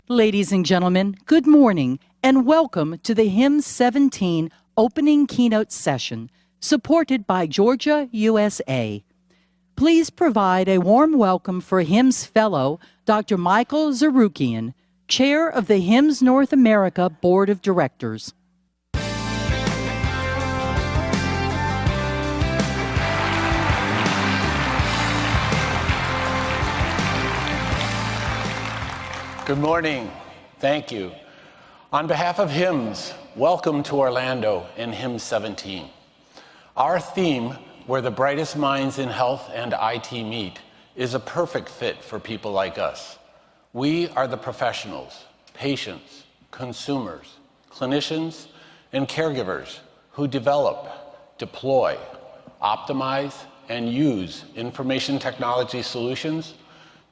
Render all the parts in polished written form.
Ladies and gentlemen, good morning and welcome to the HIMSS17 opening keynote session supported by Georgia, USA. Please provide a warm welcome for HIMSS Fellow Dr. Michael Zaroukian, Chair of the HIMSS North America Board of Directors. Good morning. Thank you. On behalf of HIMSS, welcome to Orlando and HIMSS17. Our theme, where the brightest minds in health and IT meet, is a perfect fit for people like us. We are the professionals, patients, consumers, clinicians, and caregivers who develop, deploy, optimize, and use information technology solutions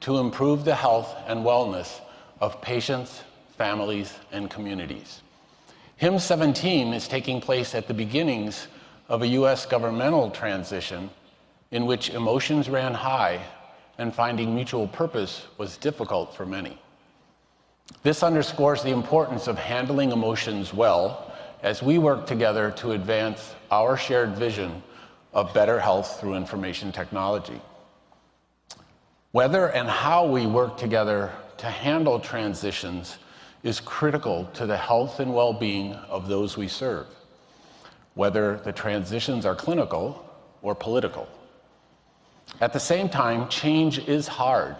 to improve the health and wellness of patients, families, and communities. HIMSS17 is taking place at the beginnings of a U.S. governmental transition in which emotions ran high and finding mutual purpose was difficult for many. This underscores the importance of handling emotions well as we work together to advance our shared vision of better health through information technology. Whether and how we work together to handle transitions is critical to the health and well-being of those we serve, whether the transitions are clinical or political. At the same time, change is hard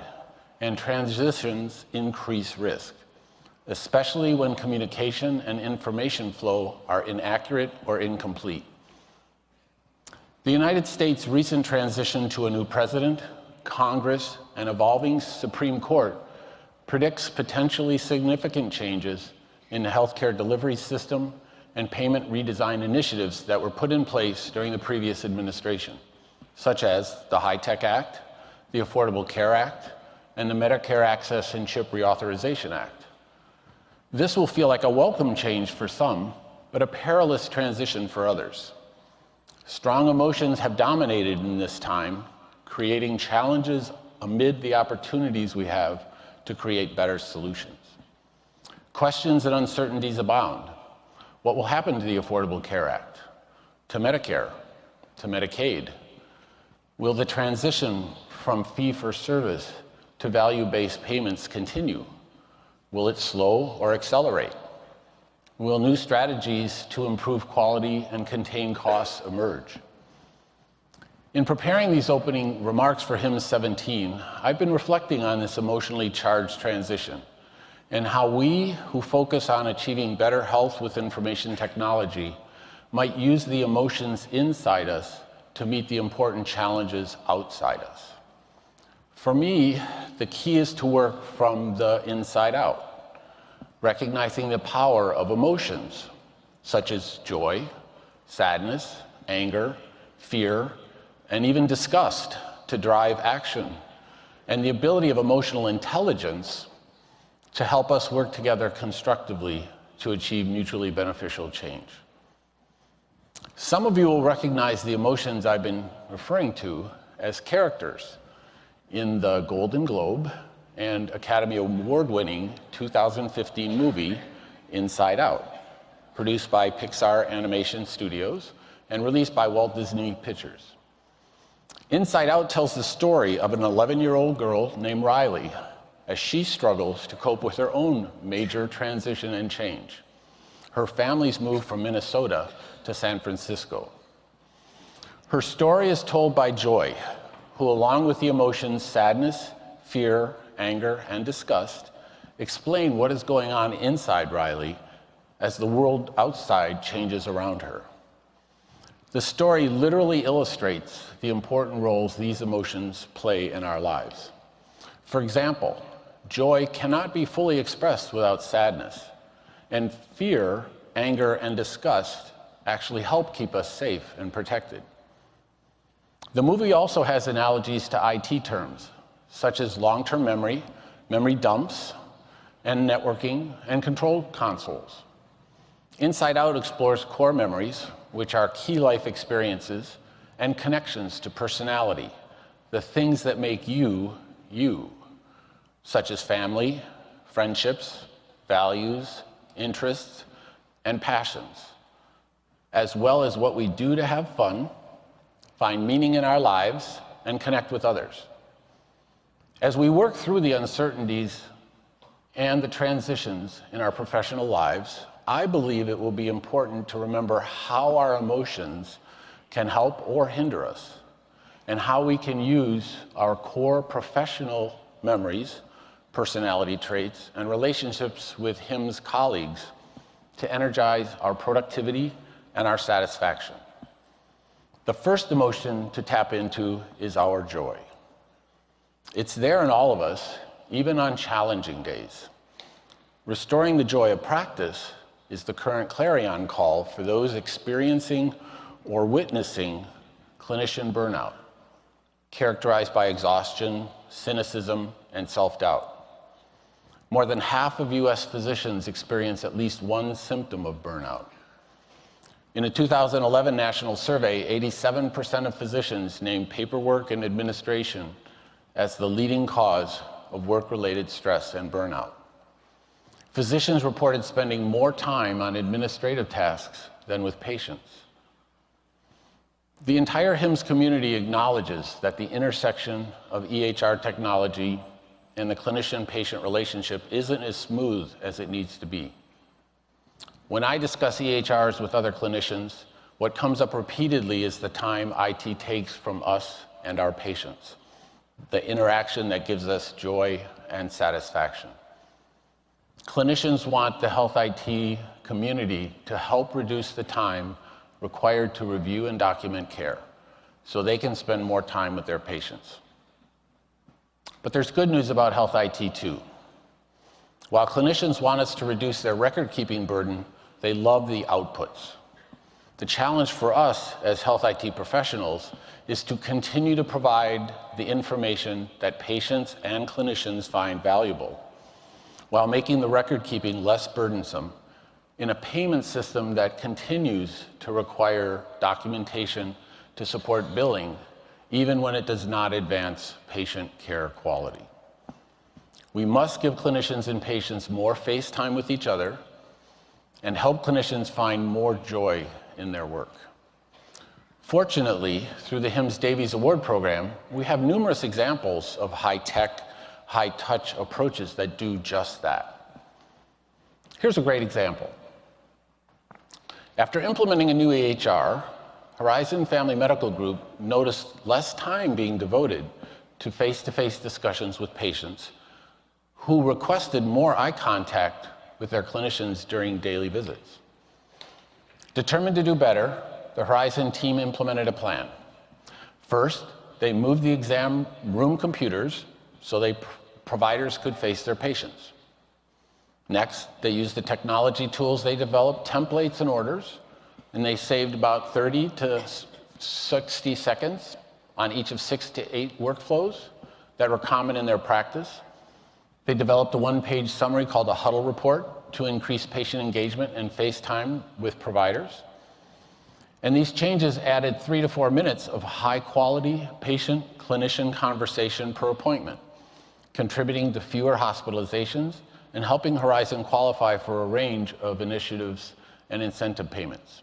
and transitions increase risk, especially when communication and information flow are inaccurate or incomplete. The United States' recent transition to a new president, Congress, and evolving Supreme Court predicts potentially significant changes in the healthcare delivery system and payment redesign initiatives that were put in place during the previous administration, such as the HITECH Act, the Affordable Care Act, and the Medicare Access and Chip Reauthorization Act. This will feel like a welcome change for some, but a perilous transition for others. Strong emotions have dominated in this time, creating challenges amid the opportunities we have to create better solutions. Questions and uncertainties abound. What will happen to the Affordable Care Act, to Medicare, to Medicaid? Will the transition from fee-for-service to value-based payments continue? Will it slow or accelerate? Will new strategies to improve quality and contain costs emerge? In preparing these opening remarks for HIMSS17, I've been reflecting on this emotionally charged transition and how we who focus on achieving better health with information technology might use the emotions inside us to meet the important challenges outside us. For me, the key is to work from the inside out, recognizing the power of emotions such as joy, sadness, anger, fear, and even disgust to drive action, and the ability of emotional intelligence to help us work together constructively to achieve mutually beneficial change. Some of you will recognize the emotions I've been referring to as characters in the Golden Globe and Academy Award-winning 2015 movie Inside Out, produced by Pixar Animation Studios and released by Walt Disney Pictures. Inside Out tells the story of an 11-year-old girl named Riley as she struggles to cope with her own major transition and change. Her family's moved from Minnesota to San Francisco. Her story is told by Joy, who, along with the emotions sadness, fear, anger, and disgust, explain what is going on inside Riley as the world outside changes around her. The story literally illustrates the important roles these emotions play in our lives. For example, joy cannot be fully expressed without sadness, and fear, anger, and disgust actually help keep us safe and protected. The movie also has analogies to IT terms, such as long-term memory, memory dumps, and networking and control consoles. Inside Out explores core memories, which are key life experiences and connections to personality, the things that make you, you, such as family, friendships, values, interests, and passions, as well as what we do to have fun, find meaning in our lives, and connect with others. As we work through the uncertainties and the transitions in our professional lives, I believe it will be important to remember how our emotions can help or hinder us, and how we can use our core professional memories, personality traits, and relationships with HIMSS colleagues to energize our productivity and our satisfaction. The first emotion to tap into is our joy. It's there in all of us, even on challenging days. Restoring the joy of practice is the current clarion call for those experiencing or witnessing clinician burnout, characterized by exhaustion, cynicism, and self-doubt. More than half of US physicians experience at least one symptom of burnout. In a 2011 national survey, 87% of physicians named paperwork and administration as the leading cause of work-related stress and burnout. Physicians reported spending more time on administrative tasks than with patients. The entire HIMSS community acknowledges that the intersection of EHR technology and the clinician-patient relationship isn't as smooth as it needs to be. When I discuss EHRs with other clinicians, what comes up repeatedly is the time IT takes from us and our patients, the interaction that gives us joy and satisfaction. Clinicians want the health IT community to help reduce the time required to review and document care, so they can spend more time with their patients. But there's good news about health IT too. While clinicians want us to reduce their record-keeping burden, they love the outputs. The challenge for us as health IT professionals is to continue to provide the information that patients and clinicians find valuable, while making the record-keeping less burdensome in a payment system that continues to require documentation to support billing, even when it does not advance patient care quality. We must give clinicians and patients more face time with each other and help clinicians find more joy in their work. Fortunately, through the HIMSS Davies Award Program, we have numerous examples of high-tech, high-touch approaches that do just that. Here's a great example. After implementing a new EHR, Horizon Family Medical Group noticed less time being devoted to face-to-face discussions with patients who requested more eye contact with their clinicians during daily visits. Determined to do better, the Horizon team implemented a plan. First, they moved the exam room computers so providers could face their patients. Next, they used the technology tools they developed, templates and orders, and they saved about 30 to 60 seconds on each of 6 to 8 workflows that were common in their practice. They developed a one-page summary called a huddle report to increase patient engagement and face time with providers. And these changes added 3 to 4 minutes of high-quality patient-clinician conversation per appointment, contributing to fewer hospitalizations and helping Horizon qualify for a range of initiatives and incentive payments.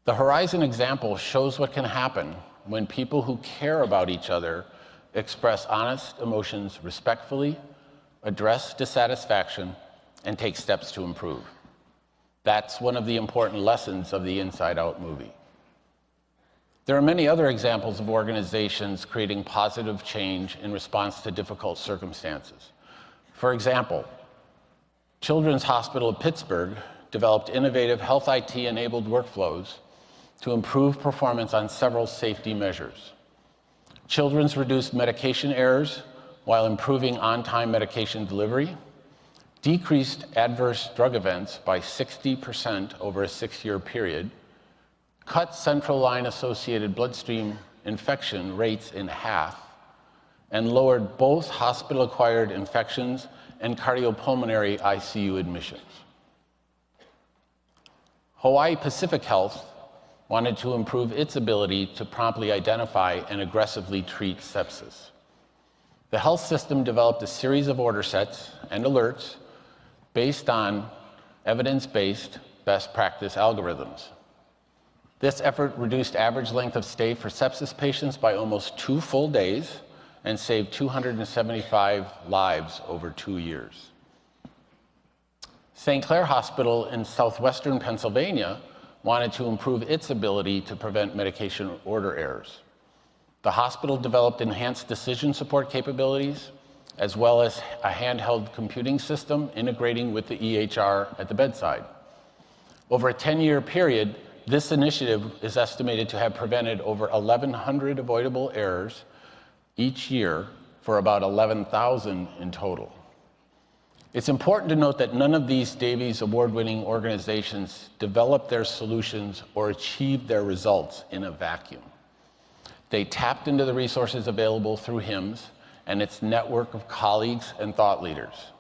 The Horizon example shows what can happen when people who care about each other express honest emotions respectfully, address dissatisfaction, and take steps to improve. That's one of the important lessons of the Inside Out movie. There are many other examples of organizations creating positive change in response to difficult circumstances. For example, Children's Hospital of Pittsburgh developed innovative health IT-enabled workflows to improve performance on several safety measures. Children's reduced medication errors while improving on-time medication delivery, decreased adverse drug events by 60% over a 6-year period, cut central line-associated bloodstream infection rates in half, and lowered both hospital-acquired infections and cardiopulmonary ICU admissions. Hawaii Pacific Health wanted to improve its ability to promptly identify and aggressively treat sepsis. the health system developed a series of order sets and alerts based on evidence-based best practice algorithms. This effort reduced average length of stay for sepsis patients by almost 2 full days and saved 275 lives over 2 years. St. Clair Hospital in southwestern Pennsylvania wanted to improve its ability to prevent medication order errors. The hospital developed enhanced decision support capabilities, as well as a handheld computing system integrating with the EHR at the bedside. Over a 10-year period, this initiative is estimated to have prevented over 1,100 avoidable errors each year for about 11,000 in total. It's important to note that none of these Davies Award-winning organizations developed their solutions or achieved their results in a vacuum. They tapped into the resources available through HIMSS and its network of colleagues and thought leaders.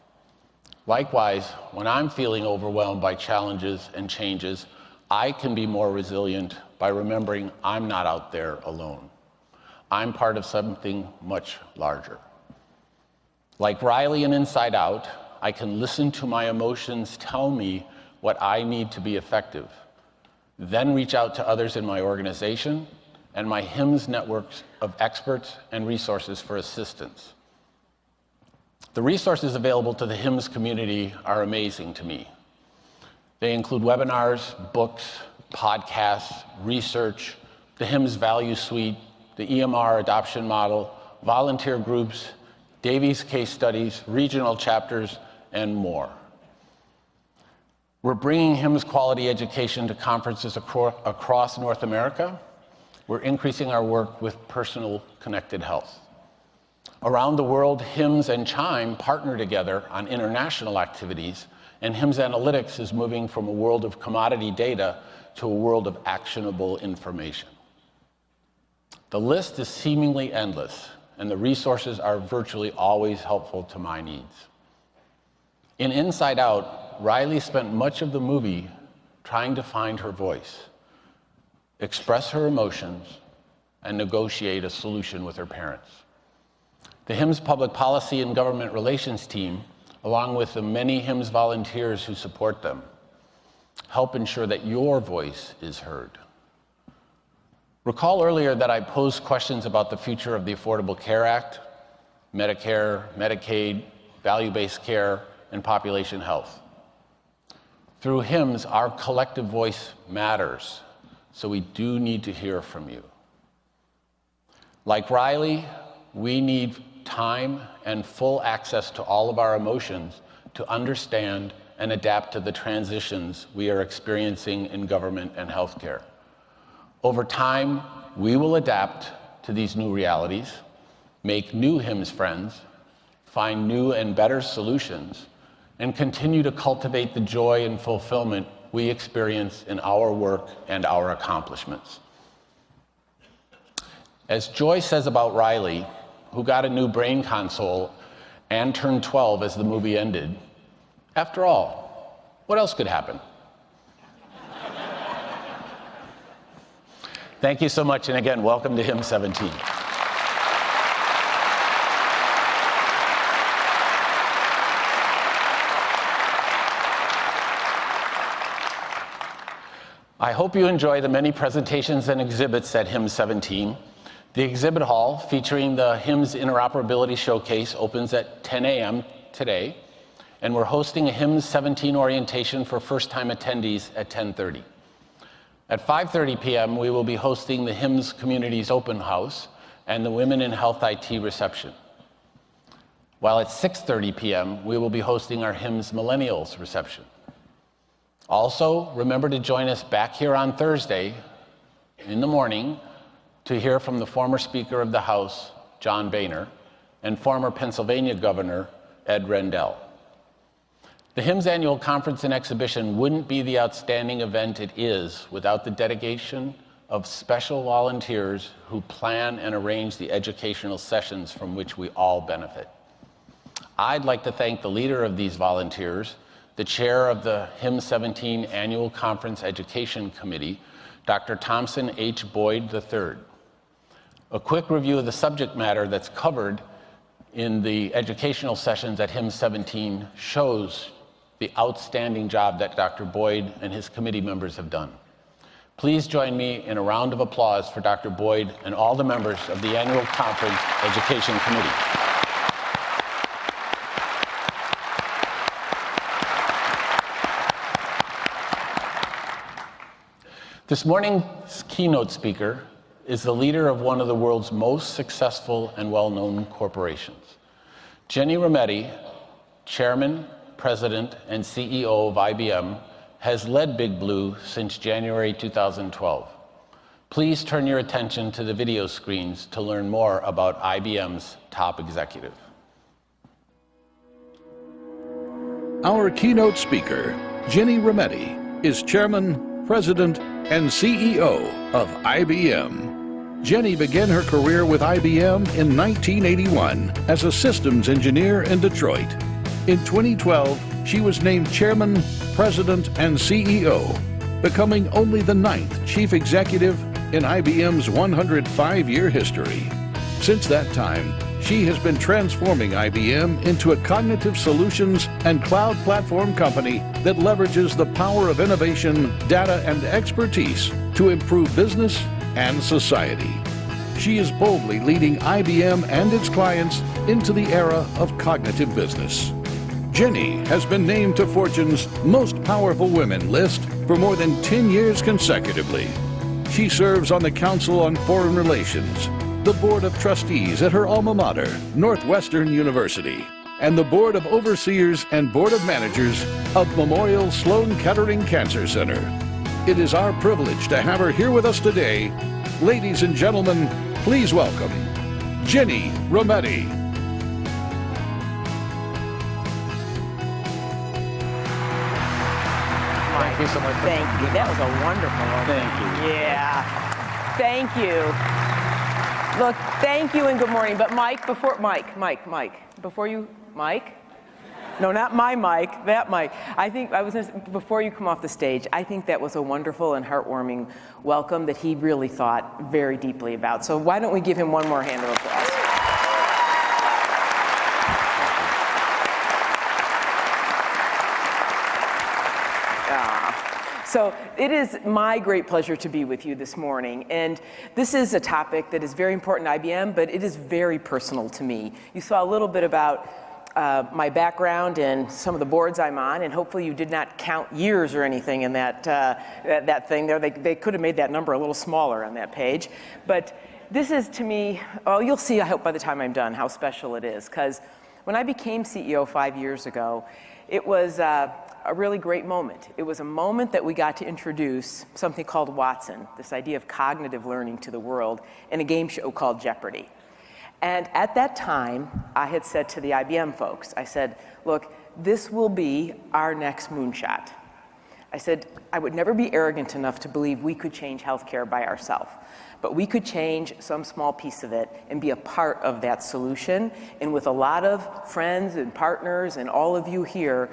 Likewise, when I'm feeling overwhelmed by challenges and changes, I can be more resilient by remembering I'm not out there alone. I'm part of something much larger. Like Riley in Inside Out, I can listen to my emotions tell me what I need to be effective, then reach out to others in my organization and my HIMSS networks of experts and resources for assistance. The resources available to the HIMSS community are amazing to me. They include webinars, books, podcasts, research, the HIMSS Value Suite, the EMR adoption model, volunteer groups, Davies case studies, regional chapters, and more. We're bringing HIMSS quality education to conferences across North America. We're increasing our work with personal connected health. Around the world, HIMSS and Chime partner together on international activities, and HIMSS Analytics is moving from a world of commodity data to a world of actionable information. The list is seemingly endless, and the resources are virtually always helpful to my needs. In Inside Out, Riley spent much of the movie trying to find her voice, express her emotions, and negotiate a solution with her parents. The HIMSS Public Policy and Government Relations team, along with the many HIMSS volunteers who support them, help ensure that your voice is heard. Recall earlier that I posed questions about the future of the Affordable Care Act, Medicare, Medicaid, value-based care, and population health. Through HIMSS, our collective voice matters, so we do need to hear from you. Like Riley, we need time and full access to all of our emotions to understand and adapt to the transitions we are experiencing in government and healthcare. Over time, we will adapt to these new realities, make new HIMSS friends, find new and better solutions, and continue to cultivate the joy and fulfillment we experience in our work and our accomplishments. As Joy says about Riley, who got a new brain console and turned 12 as the movie ended, after all, what else could happen? Thank you so much, and again, welcome to HIMSS17. I hope you enjoy the many presentations and exhibits at HIMSS17. The exhibit hall featuring the HIMSS Interoperability Showcase opens at 10 a.m. today, and we're hosting a HIMSS17 orientation for first-time attendees at 10:30. At 5:30 p.m., we will be hosting the HIMSS Communities Open House and the Women in Health IT reception. While at 6:30 p.m., we will be hosting our HIMSS Millennials reception. Also, remember to join us back here on Thursday in the morning to hear from the former Speaker of the House, John Boehner, and former Pennsylvania Governor, Ed Rendell. The HIMSS Annual Conference and Exhibition wouldn't be the outstanding event it is without the dedication of special volunteers who plan and arrange the educational sessions from which we all benefit. I'd like to thank the leader of these volunteers, the chair of the HIMSS17 Annual Conference Education Committee, Dr. Thompson H. Boyd III. A quick review of the subject matter that's covered in the educational sessions at HIMSS17 shows the outstanding job that Dr. Boyd and his committee members have done. Please join me in a round of applause for Dr. Boyd and all the members of the Annual Conference Education Committee. This morning's keynote speaker is the leader of one of the world's most successful and well-known corporations. Ginni Rometty, Chairman, President, and CEO of IBM, has led Big Blue since January 2012. Please turn your attention to the video screens to learn more about IBM's top executive. Our keynote speaker, Ginni Rometty, is Chairman, President, and CEO of IBM. Ginni began her career with IBM in 1981 as a systems engineer in Detroit. In 2012, she was named Chairman, President, and CEO, becoming only the 9th chief executive in IBM's 105-year history. Since that time, she has been transforming IBM into a cognitive solutions and cloud platform company that leverages the power of innovation, data, and expertise to improve business and society. She is boldly leading IBM and its clients into the era of cognitive business. Ginni has been named to Fortune's Most Powerful Women list for more than 10 years consecutively. She serves on the Council on Foreign Relations, the Board of Trustees at her alma mater, Northwestern University, and the Board of Overseers and Board of Managers of Memorial Sloan Kettering Cancer Center. It is our privilege to have her here with us today. Ladies and gentlemen, please welcome Ginni Rometty. Thank you so much. Thank you. That was a wonderful one. Thank you. Yeah. Thank you. Look, thank you and good morning. But Mike, before you, Mike? No, not my Mike, that Mike. Before you come off the stage, I think that was a wonderful and heartwarming welcome that he really thought very deeply about. So why don't we give him one more hand of applause? So it is my great pleasure to be with you this morning. And this is a topic that is very important to IBM, but it is very personal to me. You saw a little bit about my background and some of the boards I'm on, and hopefully you did not count years or anything in that thing there. They could have made that number a little smaller on that page. But this is, to me, you'll see, I hope by the time I'm done, how special it is. Because when I became CEO 5 years ago, it was a really great moment. It was a moment that we got to introduce something called Watson, this idea of cognitive learning to the world, in a game show called Jeopardy. And at that time, I had said to the IBM folks, I said, look, this will be our next moonshot. I said, I would never be arrogant enough to believe we could change healthcare by ourselves, but we could change some small piece of it and be a part of that solution. And with a lot of friends and partners and all of you here,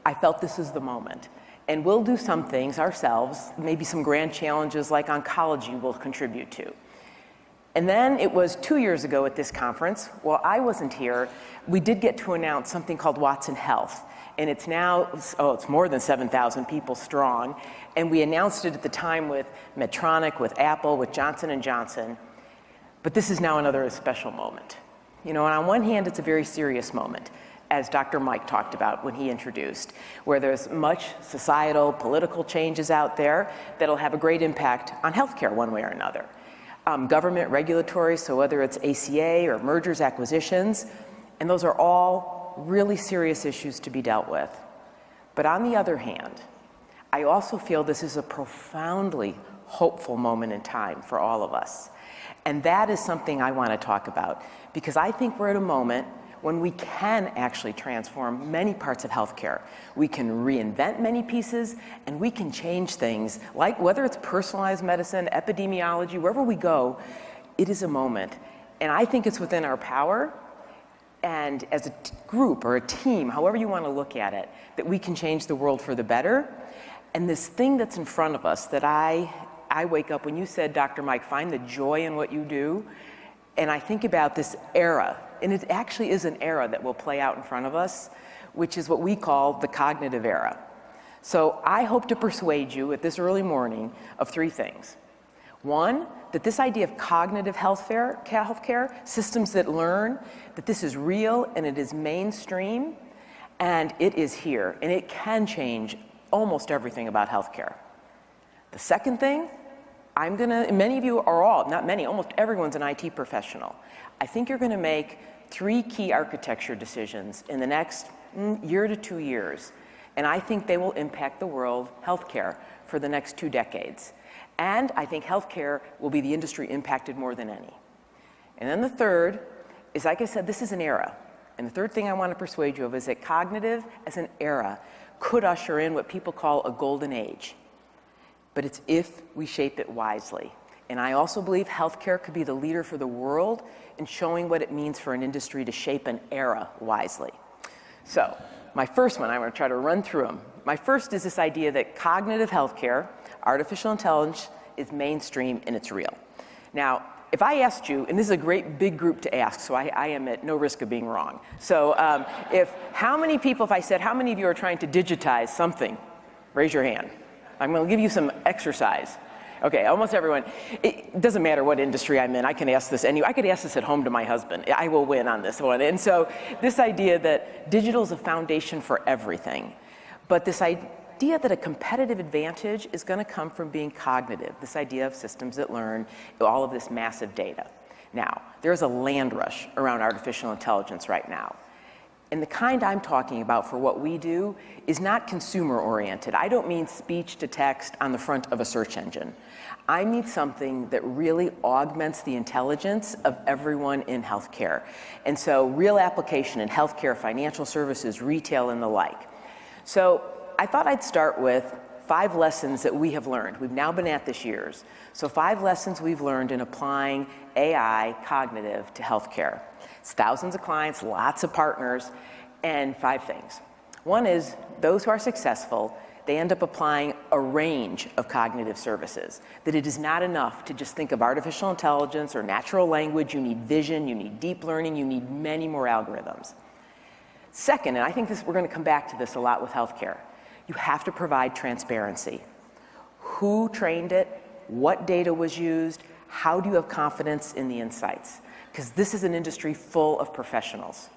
I felt this is the moment. And we'll do some things ourselves, maybe some grand challenges like oncology we'll contribute to. And then it was 2 years ago at this conference, while I wasn't here, we did get to announce something called Watson Health. And it's now, it's more than 7,000 people strong. And we announced it at the time with Medtronic, with Apple, with Johnson & Johnson. But this is now another special moment. You know, and on one hand, it's a very serious moment, as Dr. Mike talked about when he introduced, where there's much societal, political changes out there that'll have a great impact on healthcare one way or another. Government, regulatory, so whether it's ACA or mergers, acquisitions, and those are all really serious issues to be dealt with. But on the other hand, I also feel this is a profoundly hopeful moment in time for all of us. And that is something I want to talk about, because I think we're at a moment when we can actually transform many parts of healthcare. We can reinvent many pieces, and we can change things, like whether it's personalized medicine, epidemiology, wherever we go, it is a moment. And I think it's within our power, and as a group or a team, however you want to look at it, that we can change the world for the better. And this thing that's in front of us that I wake up, when you said, Dr. Mike, find the joy in what you do, and I think about this era. and it actually is an era that will play out in front of us, which is what we call the cognitive era. So I hope to persuade you at this early morning of three things. One, that this idea of cognitive healthcare, systems that learn, that this is real and it is mainstream, and it is here, and it can change almost everything about healthcare. The second thing, many of you are all, not many, almost everyone's an IT professional. I think you're gonna make three key architecture decisions in the next year to 2 years, and I think they will impact the world, healthcare, for the next 2 decades. And I think healthcare will be the industry impacted more than any. And then the third is, like I said, this is an era. And the third thing I want to persuade you of is that cognitive as an era could usher in what people call a golden age. But it's if we shape it wisely. And I also believe healthcare could be the leader for the world in showing what it means for an industry to shape an era wisely. So my first one, I'm going to try to run through them. My first is this idea that cognitive healthcare, artificial intelligence, is mainstream and it's real. Now, if I asked you, and this is a great big group to ask, so I am at no risk of being wrong. So if I said, how many of you are trying to digitize something? Raise your hand. I'm going to give you some exercise. Okay, almost everyone. It doesn't matter what industry I'm in. I can ask this I could ask this at home to my husband. I will win on this one. And so this idea that digital is a foundation for everything, but this idea that a competitive advantage is going to come from being cognitive, this idea of systems that learn, all of this massive data. Now, there's a land rush around artificial intelligence right now. And the kind I'm talking about for what we do is not consumer-oriented. I don't mean speech to text on the front of a search engine. I mean something that really augments the intelligence of everyone in healthcare. And so real application in healthcare, financial services, retail, and the like. So I thought I'd start with 5 lessons that we have learned. We've now been at this years. So 5 lessons we've learned in applying AI cognitive to healthcare. It's thousands of clients, lots of partners, and 5 things. One is those who are successful, they end up applying a range of cognitive services, that it is not enough to just think of artificial intelligence or natural language. You need vision, you need deep learning, you need many more algorithms. Second, and I think we're going to come back to this a lot with healthcare, you have to provide transparency. Who trained it? What data was used? How do you have confidence in the insights? Because this is an industry full of professionals.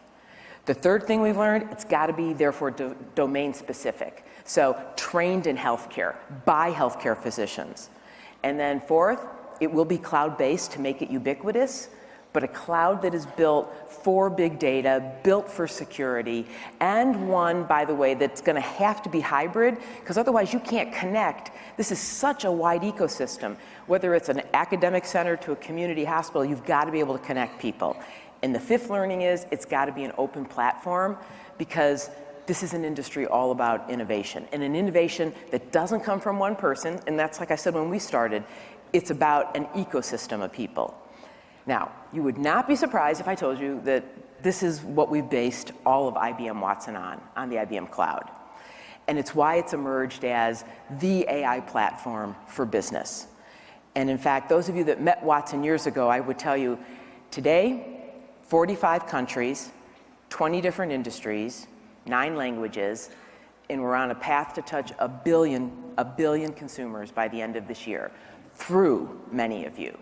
The third thing we've learned, it's got to be, therefore, domain specific. So trained in healthcare by healthcare physicians. And then fourth, it will be cloud-based to make it ubiquitous, but a cloud that is built for big data, built for security, and one, by the way, that's going to have to be hybrid, because otherwise you can't connect. This is such a wide ecosystem. Whether it's an academic center to a community hospital, you've got to be able to connect people. And the fifth learning is it's got to be an open platform, because this is an industry all about innovation, and an innovation that doesn't come from one person, and that's, like I said when we started, it's about an ecosystem of people. Now, you would not be surprised if I told you that this is what we've based all of IBM Watson on the IBM Cloud. And it's why it's emerged as the AI platform for business. And in fact, those of you that met Watson years ago, I would tell you, today, 45 countries, 20 different industries, 9 languages, and we're on a path to touch a billion consumers by the end of this year, through many of you.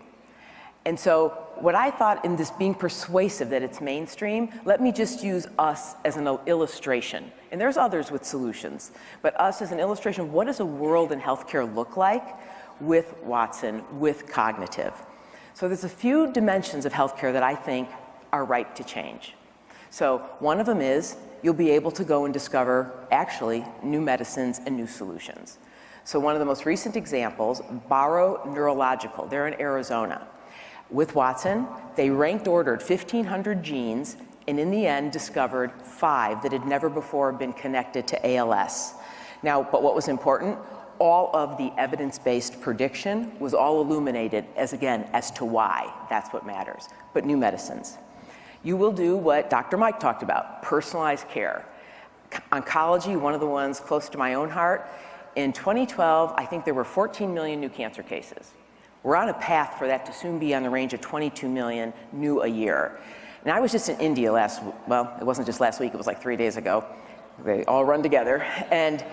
And so what I thought in this being persuasive that it's mainstream, let me just use us as an illustration. And there's others with solutions, but us as an illustration of what does a world in healthcare look like with Watson, with cognitive. So there's a few dimensions of healthcare that I think are ripe to change. So one of them is you'll be able to go and discover actually new medicines and new solutions. So one of the most recent examples, Barrow Neurological, they're in Arizona. With Watson, they ranked ordered 1,500 genes and in the end discovered 5 that had never before been connected to ALS. Now, but what was important, all of the evidence-based prediction was all illuminated as to why. That's what matters. But new medicines. You will do what Dr. Mike talked about, personalized care. Oncology, one of the ones close to my own heart. In 2012, I think there were 14 million new cancer cases. We're on a path for that to soon be on the range of 22 million new a year. And I was just in India well, it wasn't just last week, it was like 3 days ago. They all run together. And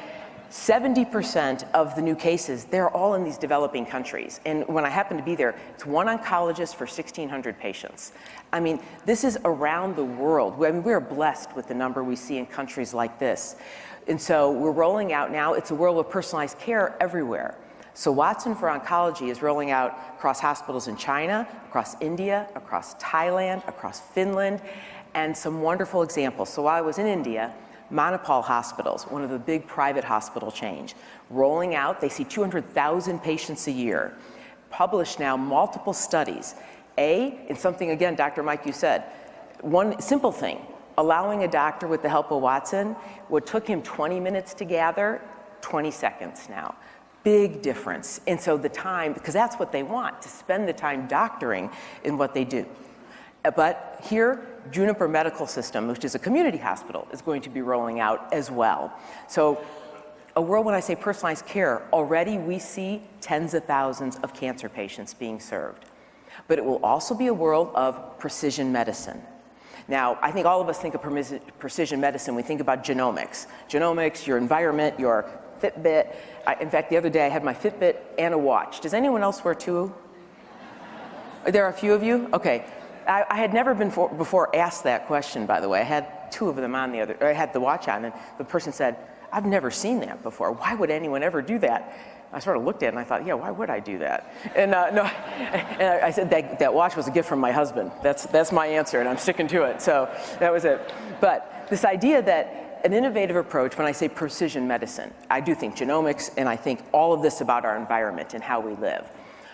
70% of the new cases, they're all in these developing countries. And when I happen to be there, it's one oncologist for 1,600 patients. I mean, this is around the world. I mean, we're blessed with the number we see in countries like this. And so we're rolling out now, it's a world of personalized care everywhere. So Watson for Oncology is rolling out across hospitals in China, across India, across Thailand, across Finland, and some wonderful examples. So while I was in India, Manipal Hospitals, one of the big private hospital chains, rolling out, they see 200,000 patients a year, published now multiple studies. In something, again, Dr. Mike, you said, one simple thing, allowing a doctor with the help of Watson, what took him 20 minutes to gather, 20 seconds now. Big difference. And so the time, because that's what they want, to spend the time doctoring in what they do. But here, Juniper Medical System, which is a community hospital, is going to be rolling out as well. So a world, when I say personalized care, already we see tens of thousands of cancer patients being served. But it will also be a world of precision medicine. Now, I think all of us think of precision medicine, we think about genomics. Genomics, your environment, your Fitbit. In fact, the other day I had my Fitbit and a watch. Does anyone else wear two? There are a few of you? Okay. I had never been before asked that question, by the way. I had two of them on I had the watch on, and the person said, I've never seen that before. Why would anyone ever do that? I sort of looked at it and I thought, yeah, why would I do that? And no, and I said that watch was a gift from my husband. That's my answer, and I'm sticking to it. So that was it. But this idea that an innovative approach, when I say precision medicine, I do think genomics, and I think all of this about our environment and how we live.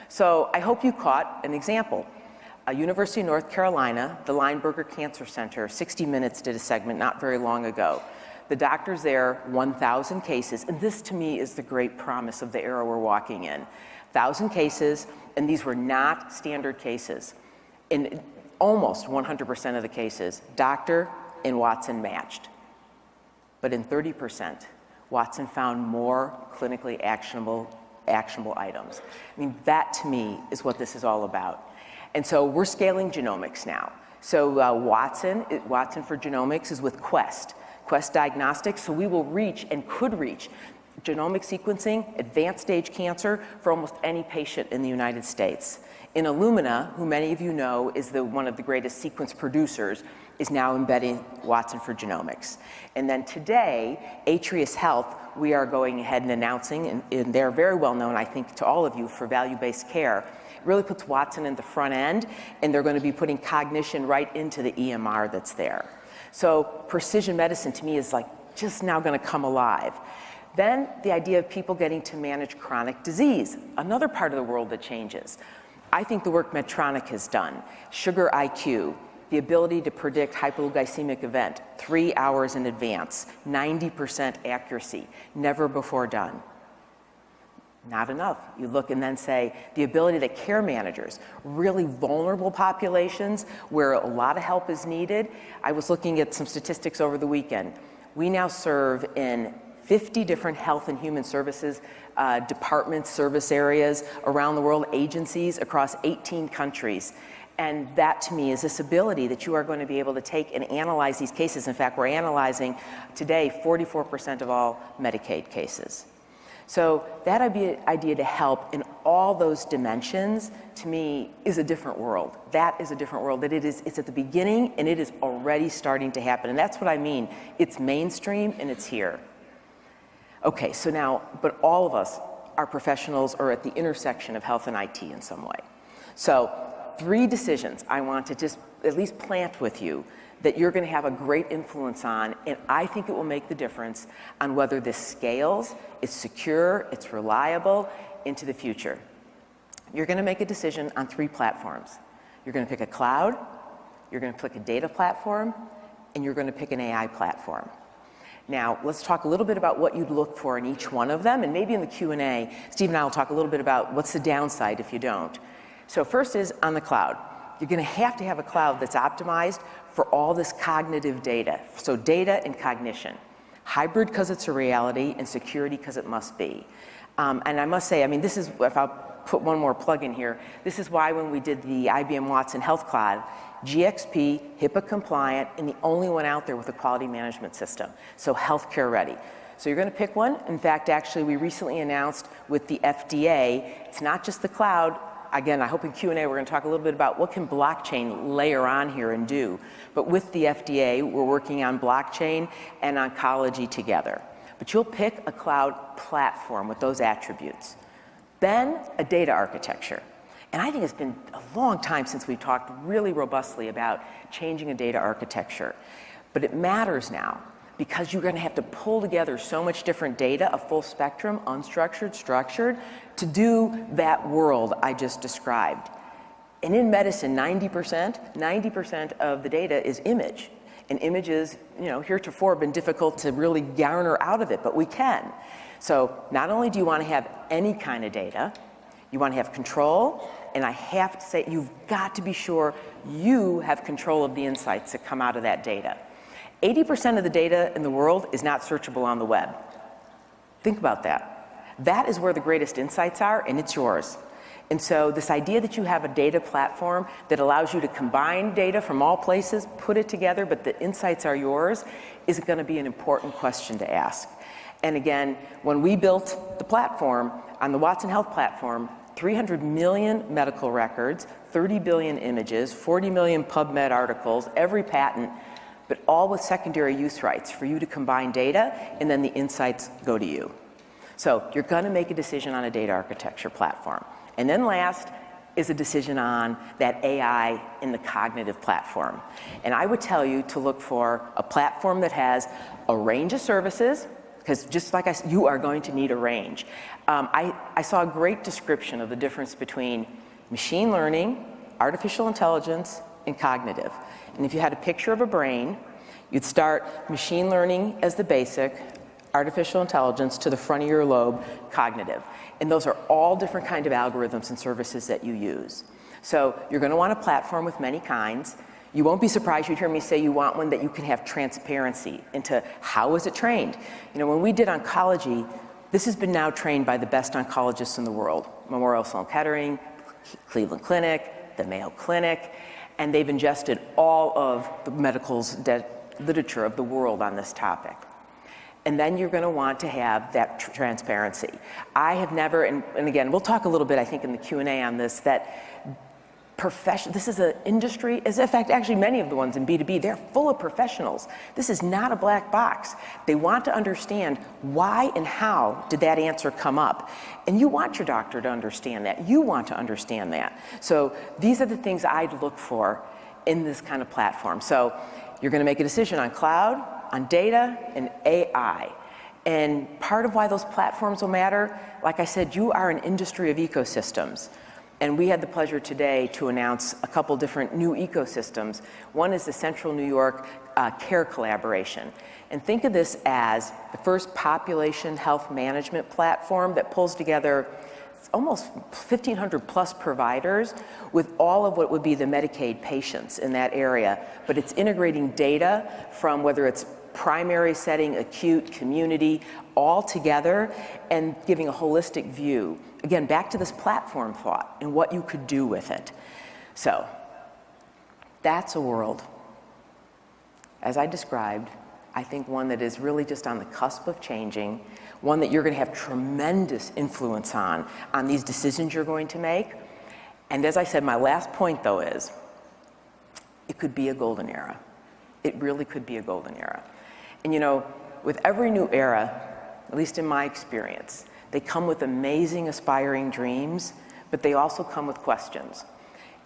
So I hope you caught an example. University of North Carolina, the Lineberger Cancer Center, 60 Minutes did a segment not very long ago. The doctors there, 1,000 cases, and this to me is the great promise of the era we're walking in. 1,000 cases, and these were not standard cases. In almost 100% of the cases, doctor and Watson matched. But in 30%, Watson found more clinically actionable items. I mean, that to me is what this is all about. And so we're scaling genomics now. So Watson for Genomics is with Quest Diagnostics, so we will reach and could reach genomic sequencing, advanced stage cancer for almost any patient in the United States. In Illumina, who many of you know is one of the greatest sequence producers, is now embedding Watson for Genomics. And then today, Atrius Health, we are going ahead and announcing, and they're very well known, I think, to all of you for value-based care, really puts Watson in the front end, and they're going to be putting cognition right into the EMR that's there. So precision medicine to me is like just now going to come alive. Then the idea of people getting to manage chronic disease, another part of the world that changes. I think the work Medtronic has done, Sugar IQ, the ability to predict hypoglycemic event 3 hours in advance, 90% accuracy, never before done. Not enough. You look and then say the ability that care managers, really vulnerable populations where a lot of help is needed. I was looking at some statistics over the weekend. We now serve in 50 different health and human services departments, service areas around the world, agencies across 18 countries. And that to me is this ability that you are going to be able to take and analyze these cases. In fact, we're analyzing today 44% of all Medicaid cases. So that idea to help in all those dimensions, to me, is a different world. That is a different world. It's at the beginning, and it is already starting to happen. And that's what I mean. It's mainstream, and it's here. Okay, so now, but all of us, our professionals, are at the intersection of health and IT in some way. So 3 decisions I want to just at least plant with you that you're going to have a great influence on, and I think it will make the difference on whether this scales, it's secure, it's reliable into the future. You're going to make a decision on 3 platforms. You're going to pick a cloud, you're going to pick a data platform, and you're going to pick an AI platform. Now, let's talk a little bit about what you'd look for in each one of them, and maybe in the Q&A, Steve and I will talk a little bit about what's the downside if you don't. So first is on the cloud. You're going to have a cloud that's optimized for all this cognitive data. So data and cognition. Hybrid because it's a reality, and security because it must be. And I must say, I mean, this is, if I'll put one more plug in here. This is why when we did the IBM Watson Health Cloud, GXP, HIPAA compliant, and the only one out there with a quality management system, so healthcare ready. So you're going to pick one. In fact, actually, we recently announced with the FDA, it's not just the cloud. Again, I hope in Q&A we're going to talk a little bit about what can blockchain layer on here and do. But with the FDA, we're working on blockchain and oncology together. But you'll pick a cloud platform with those attributes. Then a data architecture. And I think it's been a long time since we've talked really robustly about changing a data architecture. But it matters now because you're going to have to pull together so much different data, a full spectrum, unstructured, structured, to do that world I just described. And in medicine, 90% of the data is image. And images, heretofore have been difficult to really garner out of it, but we can. So not only do you want to have any kind of data, you want to have control, and I have to say, you've got to be sure you have control of the insights that come out of that data. 80% of the data in the world is not searchable on the web. Think about that. That is where the greatest insights are, and it's yours. And so this idea that you have a data platform that allows you to combine data from all places, put it together, but the insights are yours, is going to be an important question to ask. And again, when we built the platform, on the Watson Health platform, 300 million medical records, 30 billion images, 40 million PubMed articles, every patent, but all with secondary use rights for you to combine data, and then the insights go to you. So you're going to make a decision on a data architecture platform. And then last is a decision on that AI in the cognitive platform. And I would tell you to look for a platform that has a range of services, because just like I said, you are going to need a range. I saw a great description of the difference between machine learning, artificial intelligence, and cognitive. And if you had a picture of a brain, you'd start machine learning as the basic, artificial intelligence to the front of your lobe, cognitive. And those are all different kind of algorithms and services that you use. So you're going to want a platform with many kinds. You won't be surprised you'd hear me say you want one that you can have transparency into how is it trained. When we did oncology, this has been now trained by the best oncologists in the world. Memorial Sloan Kettering, Cleveland Clinic, the Mayo Clinic, and they've ingested all of the medical literature of the world on this topic. And then you're going to want to have that transparency. I have never, and again, we'll talk a little bit, I think, in the Q&A on this, that this is an industry, as in fact, actually many of the ones in B2B, they're full of professionals. This is not a black box. They want to understand why and how did that answer come up. And you want your doctor to understand that. You want to understand that. So these are the things I'd look for in this kind of platform. So you're going to make a decision on cloud, on data, and AI. And part of why those platforms will matter, like I said, you are an industry of ecosystems. And we had the pleasure today to announce a couple different new ecosystems. One is the Central New York Care Collaboration. And think of this as the first population health management platform that pulls together almost 1,500 plus providers with all of what would be the Medicaid patients in that area. But it's integrating data from whether it's primary setting, acute, community, all together, and giving a holistic view. Again, back to this platform thought and what you could do with it. So that's a world, as I described, I think one that is really just on the cusp of changing, one that you're going to have tremendous influence on these decisions you're going to make. And as I said, my last point, though, is it could be a golden era. It really could be a golden era. And with every new era, at least in my experience, they come with amazing, aspiring dreams, but they also come with questions.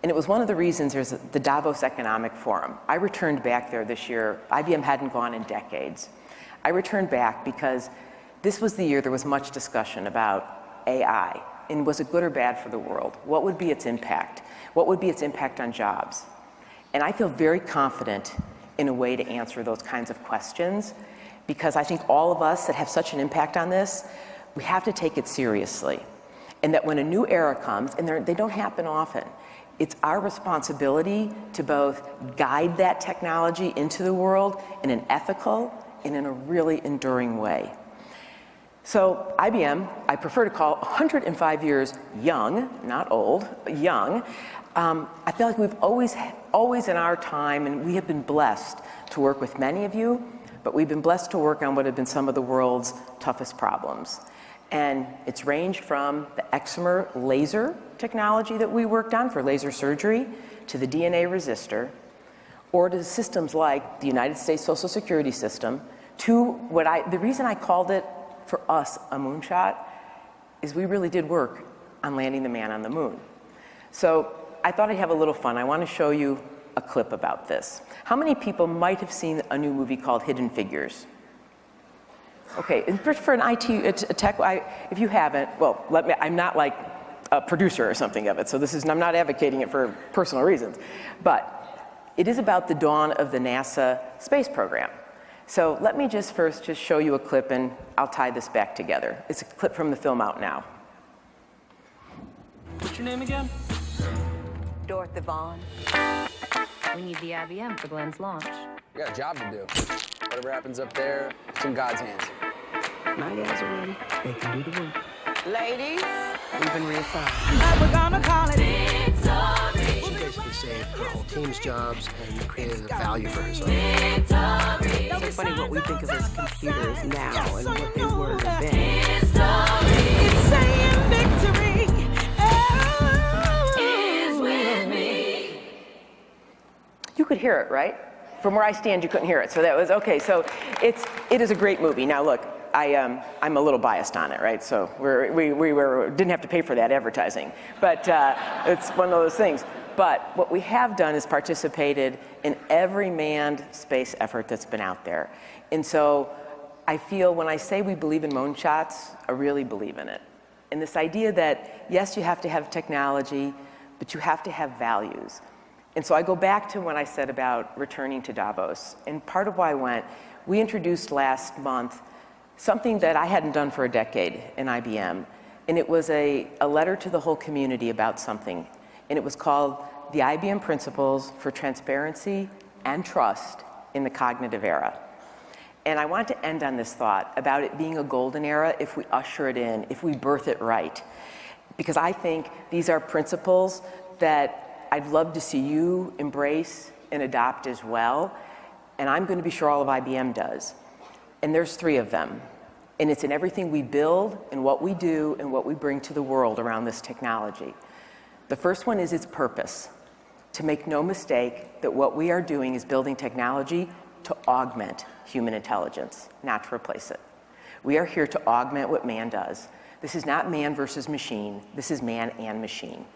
And it was one of the reasons there's the Davos Economic Forum. I returned back there this year. IBM hadn't gone in decades. I returned back because this was the year there was much discussion about AI. And was it good or bad for the world? What would be its impact? What would be its impact on jobs? And I feel very confident in a way to answer those kinds of questions, because I think all of us that have such an impact on this, we have to take it seriously. And that when a new era comes, and they don't happen often, it's our responsibility to both guide that technology into the world in an ethical and in a really enduring way. So IBM, I prefer to call 105 years young, not old, young. I feel like we've always in our time, and we have been blessed to work with many of you, but we've been blessed to work on what have been some of the world's toughest problems. And it's ranged from the excimer laser technology that we worked on for laser surgery, to the DNA resistor, or to systems like the United States Social Security system, to the reason I called it, for us, a moonshot, is we really did work on landing the man on the moon. So I thought I'd have a little fun. I want to show you a clip about this. How many people might have seen a new movie called Hidden Figures? Okay, and for an IT tech, if you haven't, well, I'm not like a producer or something of it, so I'm not advocating it for personal reasons, but it is about the dawn of the NASA space program. So let me first show you a clip, and I'll tie this back together. It's a clip from the film out now. What's your name again? Dorothy Vaughn. We need the IBM for Glenn's launch. We got a job to do. Whatever happens up there, it's in God's hands. My guys are ready. They can do the work. Ladies, We've been reassigned. We're gonna call it She basically saved her whole team's jobs and created a value for herself. It's so funny what we think of as computers now and what they were then. It's saying victory. Is with me. You could hear it, right? From where I stand, you couldn't hear it. So that was okay. So it is a great movie. Now look, I'm a little biased on it, right? So we didn't have to pay for that advertising, but it's one of those things. But what we have done is participated in every manned space effort that's been out there. And so I feel when I say we believe in moonshots, I really believe in it. And this idea that, yes, you have to have technology, but you have to have values. And so I go back to when I said about returning to Davos. And part of why I went, we introduced last month something that I hadn't done for a decade in IBM. And it was a letter to the whole community about something. And it was called the IBM Principles for Transparency and Trust in the Cognitive Era. And I want to end on this thought about it being a golden era if we usher it in, if we birth it right. Because I think these are principles that I'd love to see you embrace and adopt as well. And I'm going to be sure all of IBM does. And there's 3 of them. And it's in everything we build and what we do and what we bring to the world around this technology. The first one is its purpose. To make no mistake that what we are doing is building technology to augment human intelligence, not to replace it. We are here to augment what man does. This is not man versus machine. This is man and machine.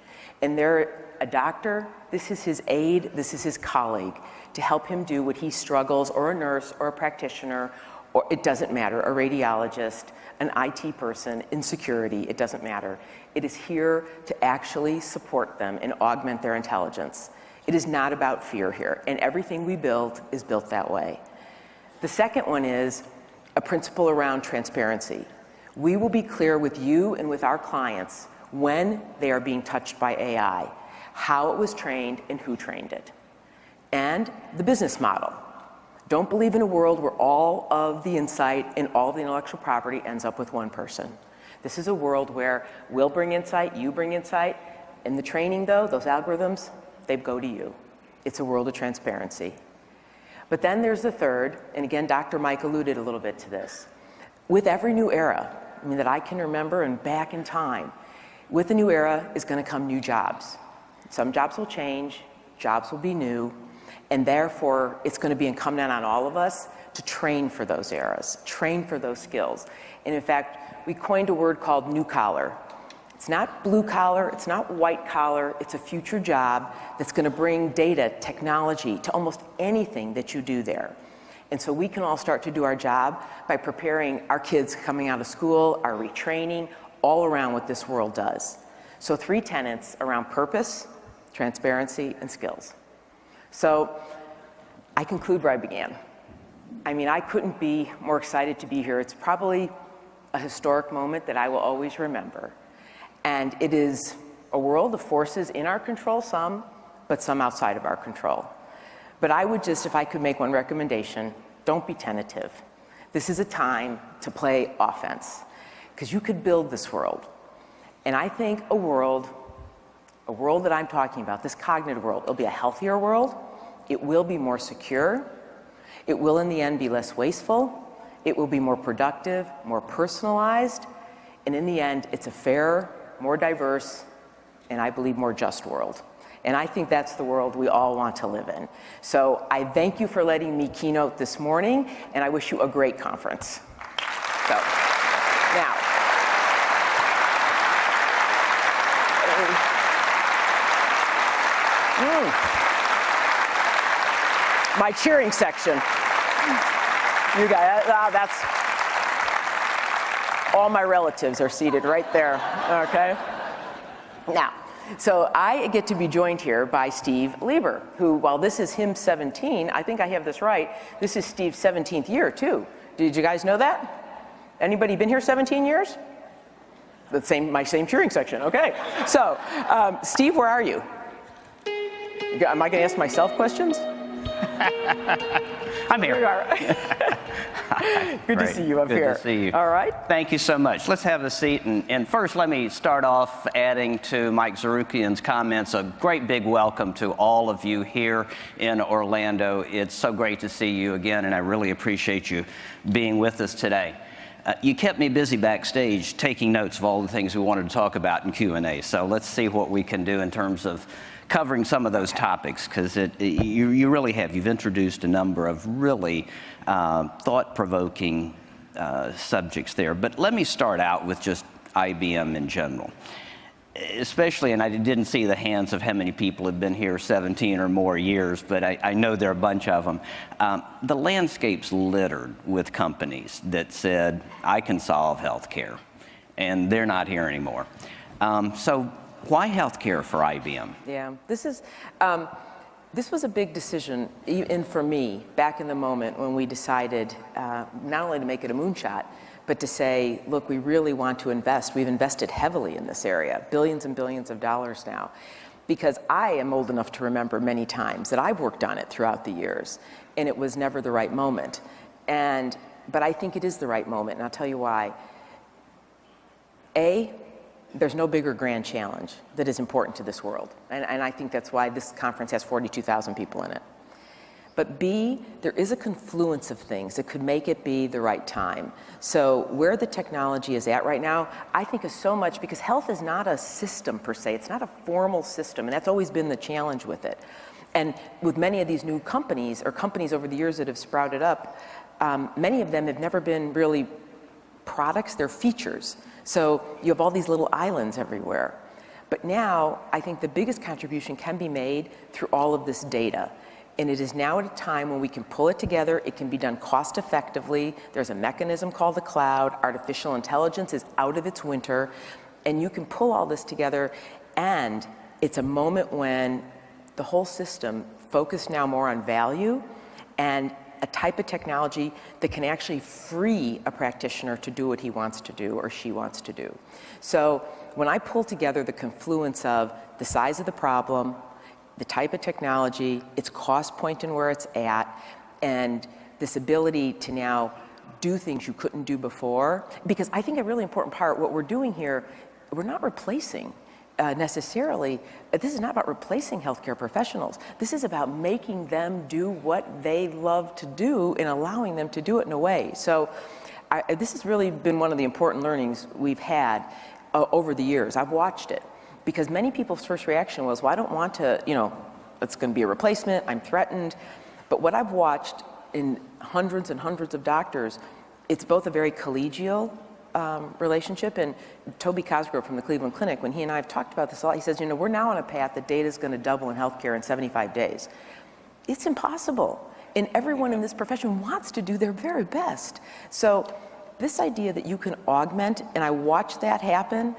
And they're a doctor, this is his aide, this is his colleague to help him do what he struggles, or a nurse, or a practitioner, or it doesn't matter, a radiologist, an IT person, in security, it doesn't matter. It is here to actually support them and augment their intelligence. It is not about fear here, and everything we build is built that way. The second one is a principle around transparency. We will be clear with you and with our clients when they are being touched by AI, how it was trained and who trained it. And the business model. Don't believe in a world where all of the insight and all the intellectual property ends up with one person. This is a world where we'll bring insight, you bring insight, and the training though, those algorithms, they go to you. It's a world of transparency. But then there's the third, and again, Dr. Mike alluded a little bit to this. With every new era, that I can remember and back in time, with the new era is going to come new jobs. Some jobs will change, jobs will be new, and therefore it's going to be incumbent on all of us to train for those eras, train for those skills. And in fact, we coined a word called new collar. It's not blue collar, it's not white collar, it's a future job that's going to bring data, technology to almost anything that you do there. And so we can all start to do our job by preparing our kids coming out of school, our retraining, all around what this world does. So 3 tenets around purpose, transparency, and skills. So I conclude where I began. I couldn't be more excited to be here. It's probably a historic moment that I will always remember. And it is a world of forces in our control, some, but some outside of our control. But I would just, if I could make one recommendation, don't be tentative. This is a time to play offense. because you could build this world. And I think a world that I'm talking about, this cognitive world, it'll be a healthier world, it will be more secure, it will in the end be less wasteful, it will be more productive, more personalized, and in the end, it's a fairer, more diverse, and I believe more just world. And I think that's the world we all want to live in. So I thank you for letting me keynote this morning, and I wish you a great conference. So, now, my cheering section. You guys, that's, all my relatives are seated right there, okay? Now, so I get to be joined here by Steve Lieber, who, while this is HIMSS17, I think I have this right, this is Steve's 17th year, too. Did you guys know that? Anybody been here 17 years? My same cheering section, okay. So, Steve, where are you? Am I gonna ask myself questions? I'm here. Here you are. Good to see you up here. Good to see you. All right. Thank you so much. Let's have a seat. And first, let me start off adding to Mike Zaroukian's comments a great big welcome to all of you here in Orlando. It's so great to see you again, and I really appreciate you being with us today. You kept me busy backstage taking notes of all the things we wanted to talk about in Q&A. So let's see what we can do in terms of covering some of those topics, because you really have. You've introduced a number of really thought-provoking subjects there. But let me start out with just IBM in general. Especially, and I didn't see the hands of how many people have been here 17 or more years, but I know there are a bunch of them. The landscape's littered with companies that said, I can solve healthcare, and they're not here anymore. So why healthcare for IBM? Yeah, this was a big decision, even for me, back in the moment when we decided not only to make it a moonshot, but to say, look, we really want to invest. We've invested heavily in this area, billions and billions of dollars now, because I am old enough to remember many times that I've worked on it throughout the years, and it was never the right moment. But I think it is the right moment, and I'll tell you why. There's no bigger grand challenge that is important to this world. And I think that's why this conference has 42,000 people in it. But B, there is a confluence of things that could make it be the right time. So where the technology is at right now, I think is so much, because health is not a system per se. It's not a formal system, and that's always been the challenge with it. And with many of these new companies, or companies over the years that have sprouted up, many of them have never been really products, they're features. So you have all these little islands everywhere. But now, I think the biggest contribution can be made through all of this data. And it is now at a time when we can pull it together. It can be done cost effectively. There's a mechanism called the cloud. Artificial intelligence is out of its winter. And you can pull all this together. And it's a moment when the whole system focused now more on value and a type of technology that can actually free a practitioner to do what he wants to do or she wants to do. So when I pull together the confluence of the size of the problem, the type of technology, its cost point and where it's at, and this ability to now do things you couldn't do before, because I think a really important part, what we're doing here, we're not replacing necessarily, this is not about replacing healthcare professionals. This is about making them do what they love to do and allowing them to do it in a way. So this has really been one of the important learnings we've had over the years. I've watched it, because many people's first reaction was, well, I don't want to, it's going to be a replacement, I'm threatened. But what I've watched in hundreds and hundreds of doctors, it's both a very collegial relationship. And Toby Cosgrove from the Cleveland Clinic, when he and I have talked about this a lot, he says, we're now on a path that data is going to double in healthcare in 75 days. It's impossible. And everyone in this profession wants to do their very best. So this idea that you can augment, and I watched that happen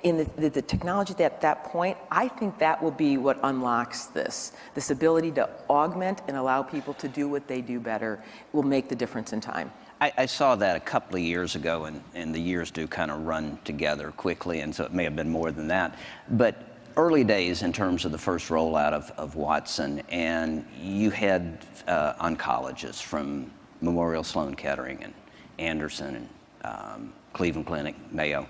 in the technology at that point, I think that will be what unlocks this ability to augment and allow people to do what they do better will make the difference in time. I saw that a couple of years ago, and the years do kind of run together quickly, and so it may have been more than that. But early days in terms of the first rollout of Watson, and you had oncologists from Memorial Sloan Kettering and Anderson and Cleveland Clinic, Mayo.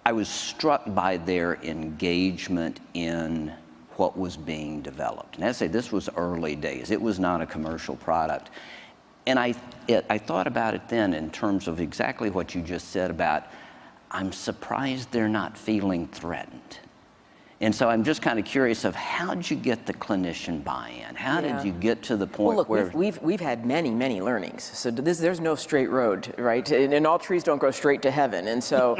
I was struck by their engagement in what was being developed. And I say this was early days. It was not a commercial product. And I thought about it then in terms of exactly what you just said about, I'm surprised they're not feeling threatened. And so I'm just kind of curious of how did you get the clinician buy-in? How did you get to the point where... We've had many learnings. So there's no straight road, right? And all trees don't grow straight to heaven. And so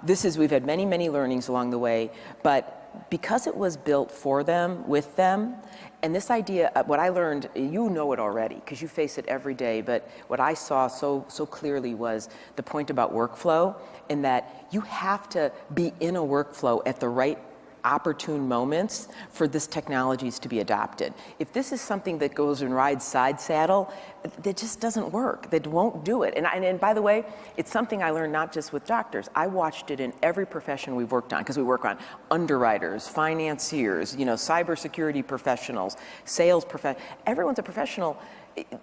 we've had many learnings along the way. But because it was built for them, with them, and this idea, what I learned, you know it already, because you face it every day, but what I saw so clearly was the point about workflow, in that you have to be in a workflow at the right opportune moments for this technologies to be adopted. If this is something that goes and rides side saddle, that just doesn't work. That won't do it. And by the way, it's something I learned not just with doctors. I watched it in every profession we've worked on, because we work on underwriters, financiers, cybersecurity professionals, sales professionals. Everyone's a professional.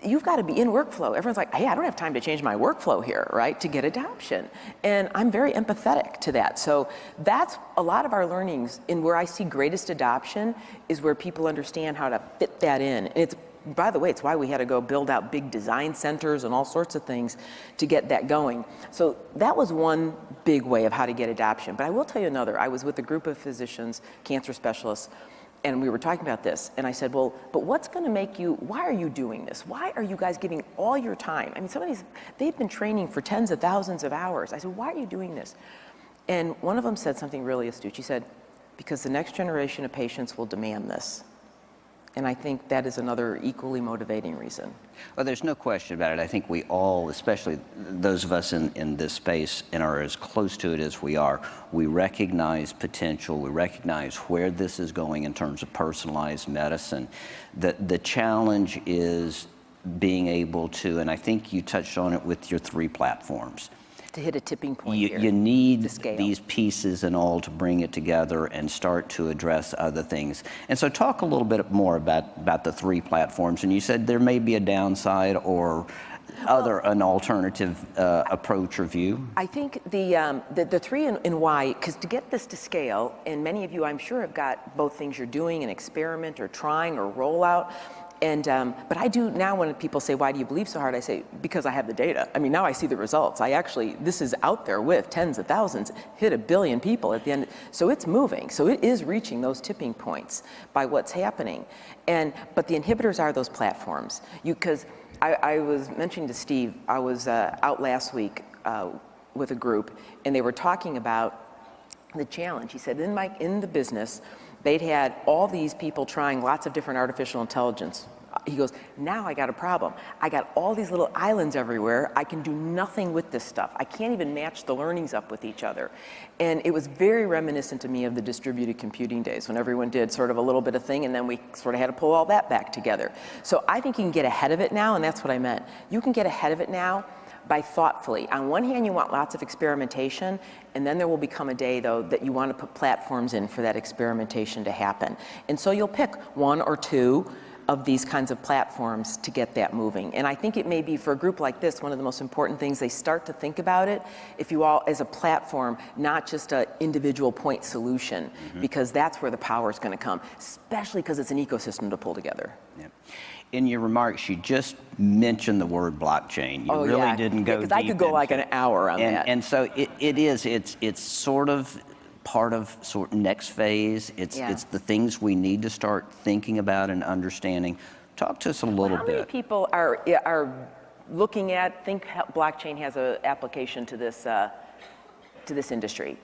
You've got to be in workflow. Everyone's like, hey, I don't have time to change my workflow here, right, to get adoption. And I'm very empathetic to that. So that's a lot of our learnings, in where I see greatest adoption is where people understand how to fit that in. And by the way, it's why we had to go build out big design centers and all sorts of things to get that going. So that was one big way of how to get adoption. But I will tell you another. I was with a group of physicians, cancer specialists, and we were talking about this, and I said, well, but what's going to make you, why are you doing this? Why are you guys giving all your time? I mean, some of these, they've been training for tens of thousands of hours. I said, why are you doing this? And one of them said something really astute. She said, because the next generation of patients will demand this. And I think that is another equally motivating reason. Well, there's no question about it. I think we all, especially those of us in this space and are as close to it as we are, we recognize potential, we recognize where this is going in terms of personalized medicine. The challenge is being able to, and I think you touched on it with your 3 platforms. To hit a tipping point here. You need these pieces and all to bring it together and start to address other things. And so talk a little bit more about the 3 platforms. And you said there may be a downside or an alternative approach or view. I think the 3 and why, because to get this to scale, and many of you I'm sure have got both things you're doing, an experiment or trying or rollout. And, but I do now, when people say, why do you believe so hard? I say, because I have the data. I mean, now I see the results. This is out there with tens of thousands, hit 1 billion people at the end. So it's moving. So it is reaching those tipping points by what's happening. But the inhibitors are those platforms. Because I was mentioning to Steve, I was out last week with a group, and they were talking about the challenge. He said, in the business, they'd had all these people trying lots of different artificial intelligence. He goes, now I got a problem. I got all these little islands everywhere. I can do nothing with this stuff. I can't even match the learnings up with each other. And it was very reminiscent to me of the distributed computing days, when everyone did sort of a little bit of thing, and then we sort of had to pull all that back together. So I think you can get ahead of it now, and that's what I meant. You can get ahead of it now by thoughtfully. On one hand, you want lots of experimentation, and then there will become a day, though, that you want to put platforms in for that experimentation to happen. And so you'll pick 1 or 2 of these kinds of platforms to get that moving. And I think it may be, for a group like this, one of the most important things, they start to think about it, if you all, as a platform, not just an individual point solution, because that's where the power is going to come, especially because it's an ecosystem to pull together. Yeah. In your remarks, you just mentioned the word blockchain. You really didn't go deep. Because I could go like an hour on that. And so it's sort of part of next phase. It's the things we need to start thinking about and understanding. Talk to us a little bit. How many people are looking at, think blockchain has an application to this industry?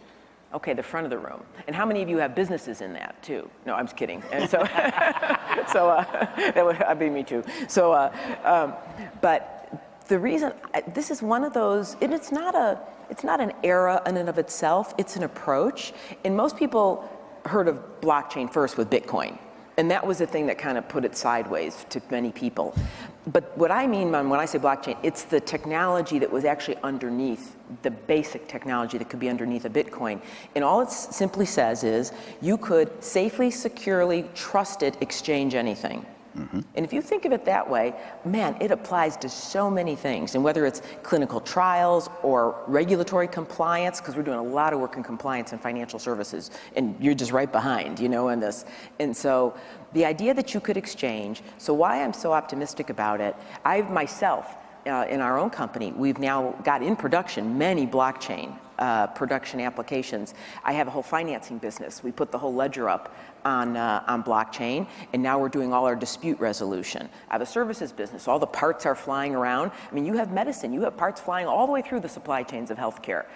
Okay, the front of the room. And how many of you have businesses in that too? No, I'm just kidding. And so, that would be me too. So, but the reason, this is one of those, and it's not an era in and of itself, it's an approach. And most people heard of blockchain first with Bitcoin. And that was the thing that kind of put it sideways to many people. But what I mean when I say blockchain, it's the technology that was actually underneath, the basic technology that could be underneath a Bitcoin. And all it simply says is you could safely, securely, trusted exchange anything. And if you think of it that way, man, it applies to so many things. And whether it's clinical trials or regulatory compliance, because we're doing a lot of work in compliance and financial services, and you're just right behind, you know, in this. And so the idea that you could exchange, so why I'm so optimistic about it, I myself, in our own company, we've now got in production many blockchain production applications. I have a whole financing business. We put the whole ledger up on blockchain, and now we're doing all our dispute resolution. I have a services business. All the parts are flying around. I mean, you have medicine. You have parts flying all the way through the supply chains of healthcare.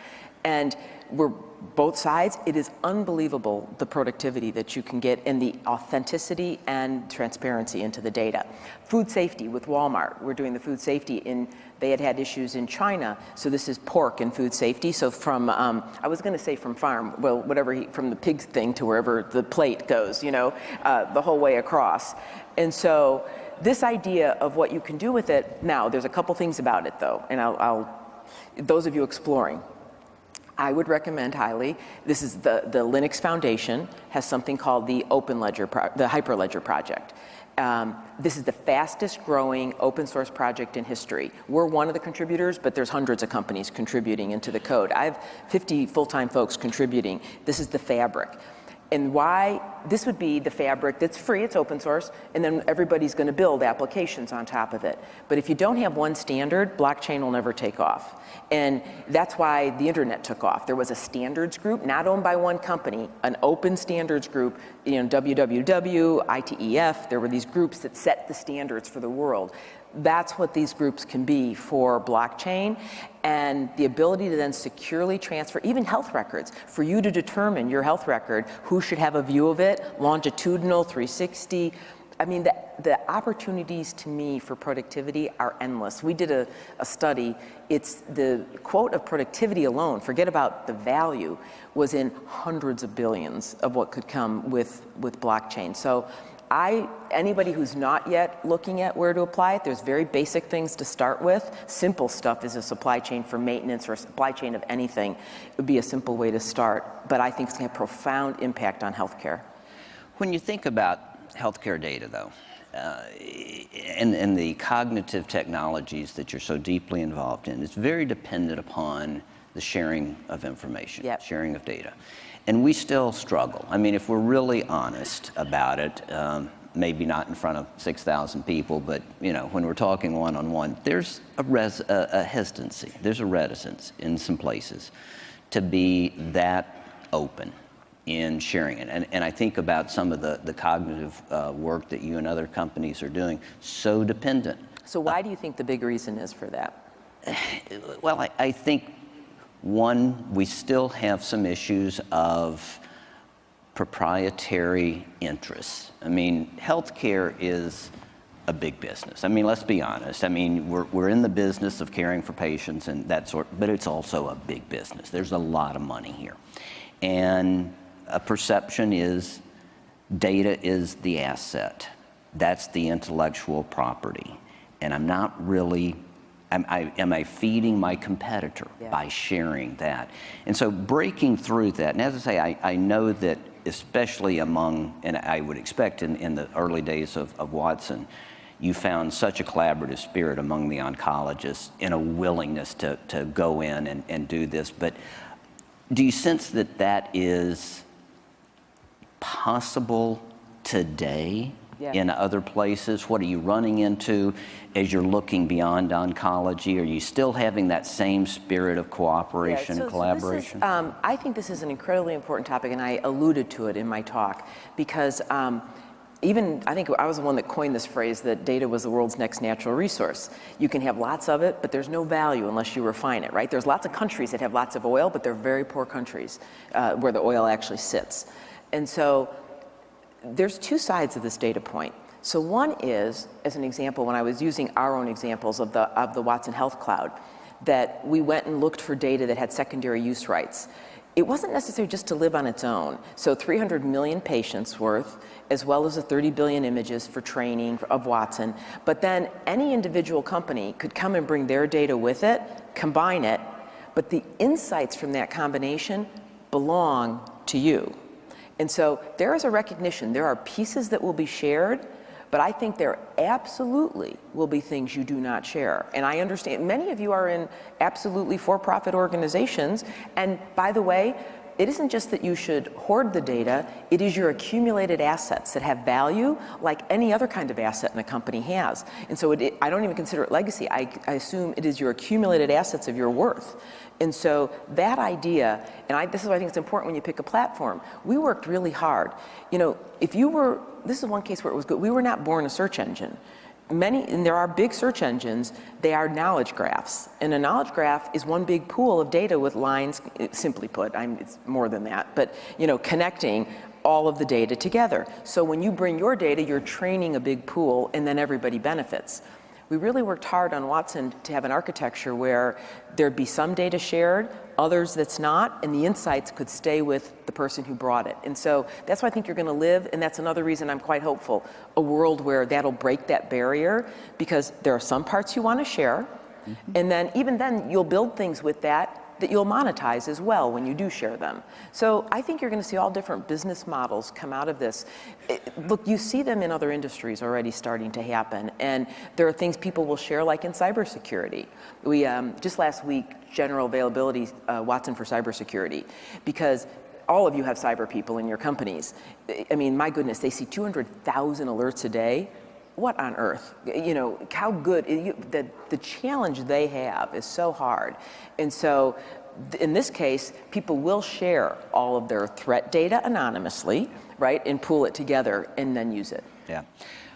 And we're both sides. It is unbelievable the productivity that you can get and the authenticity and transparency into the data. Food safety with Walmart. We're doing the food safety they had issues in China. So this is pork and food safety. So from, I was gonna say from farm, well, from the pig thing to wherever the plate goes, you know, the whole way across. And so this idea of what you can do with it, now there's a couple things about it though, and those of you exploring, I would recommend highly, this is the Linux Foundation has something called the Open Ledger, the Hyperledger project. This is the fastest growing open source project in history. We're one of the contributors, but there's hundreds of companies contributing into the code. I have 50 full-time folks contributing. This is the fabric. And why this would be the fabric that's free, it's open source, and then everybody's going to build applications on top of it. But if you don't have one standard, blockchain will never take off. And that's why the internet took off. There was a standards group, not owned by one company, an open standards group, you know, WWW, ITEF, there were these groups that set the standards for the world. That's what these groups can be for blockchain, and the ability to then securely transfer even health records, for you to determine your health record, who should have a view of it, longitudinal, 360. I mean, the opportunities to me for productivity are endless. We did a study, it's the quote of productivity alone, forget about the value, was in hundreds of billions of what could come with blockchain. So anybody who's not yet looking at where to apply it, there's very basic things to start with. Simple stuff is a supply chain for maintenance or a supply chain of anything. It would be a simple way to start, but I think it's going to have profound impact on healthcare. When you think about healthcare data, though, and the cognitive technologies that you're so deeply involved in, it's very dependent upon the sharing of information, sharing of data. And we still struggle. I mean, if we're really honest about it, maybe not in front of 6,000 people, but you know, when we're talking one-on-one, there's a hesitancy, there's a reticence in some places to be that open in sharing it. And I think about some of the cognitive work that you and other companies are doing, so dependent. So why do you think the big reason is for that? Well, I think, one, we still have some issues of proprietary interests. I mean, healthcare is a big business. I mean, let's be honest. I mean, we're in the business of caring for patients and that sort, but it's also a big business. There's a lot of money here. And a perception is data is the asset. That's the intellectual property. And I'm not really, am I feeding my competitor by sharing that? And so breaking through that, and as I say, I know that especially among, and I would expect in the early days of Watson, you found such a collaborative spirit among the oncologists and a willingness to go in and do this. But do you sense that that is possible today in other places? What are you running into as you're looking beyond oncology? Are you still having that same spirit of cooperation and collaboration? So this is, I think this is an incredibly important topic, and I alluded to it in my talk, because I think I was the one that coined this phrase that data was the world's next natural resource. You can have lots of it, but there's no value unless you refine it, right? There's lots of countries that have lots of oil, but they're very poor countries where the oil actually sits. And so there's two sides of this data point. So one is, as an example, when I was using our own examples of the Watson Health Cloud, that we went and looked for data that had secondary use rights. It wasn't necessary just to live on its own. So 300 million patients worth, as well as the 30 billion images for training of Watson. But then any individual company could come and bring their data with it, combine it, but the insights from that combination belong to you. And so there is a recognition, there are pieces that will be shared, But I think there absolutely will be things you do not share. And I understand many of you are in absolutely for-profit organizations. And by the way, it isn't just that you should hoard the data, it is your accumulated assets that have value like any other kind of asset in a company has. And so I don't even consider it legacy. I assume it is your accumulated assets of your worth. And so that idea, and this is why I think it's important when you pick a platform, we worked really hard. You know, this is one case where it was good. We were not born a search engine. And there are big search engines, they are knowledge graphs. And a knowledge graph is one big pool of data with lines, simply put, it's more than that, but you know, connecting all of the data together. So when you bring your data, you're training a big pool and then everybody benefits. We really worked hard on Watson to have an architecture where there'd be some data shared, others that's not, and the insights could stay with the person who brought it. And so that's why I think you're going to live, and that's another reason I'm quite hopeful, a world where that'll break that barrier, because there are some parts you want to share, and then even then you'll build things with that you'll monetize as well when you do share them. So I think you're going to see all different business models come out of this. Look, you see them in other industries already starting to happen, and there are things people will share, like in cybersecurity. We just last week, general availability Watson for cybersecurity, because all of you have cyber people in your companies. I mean, my goodness, they see 200,000 alerts a day. What on earth? You know, how good, the challenge they have is so hard. And so in this case, people will share all of their threat data anonymously, right, and pool it together and then use it. Yeah.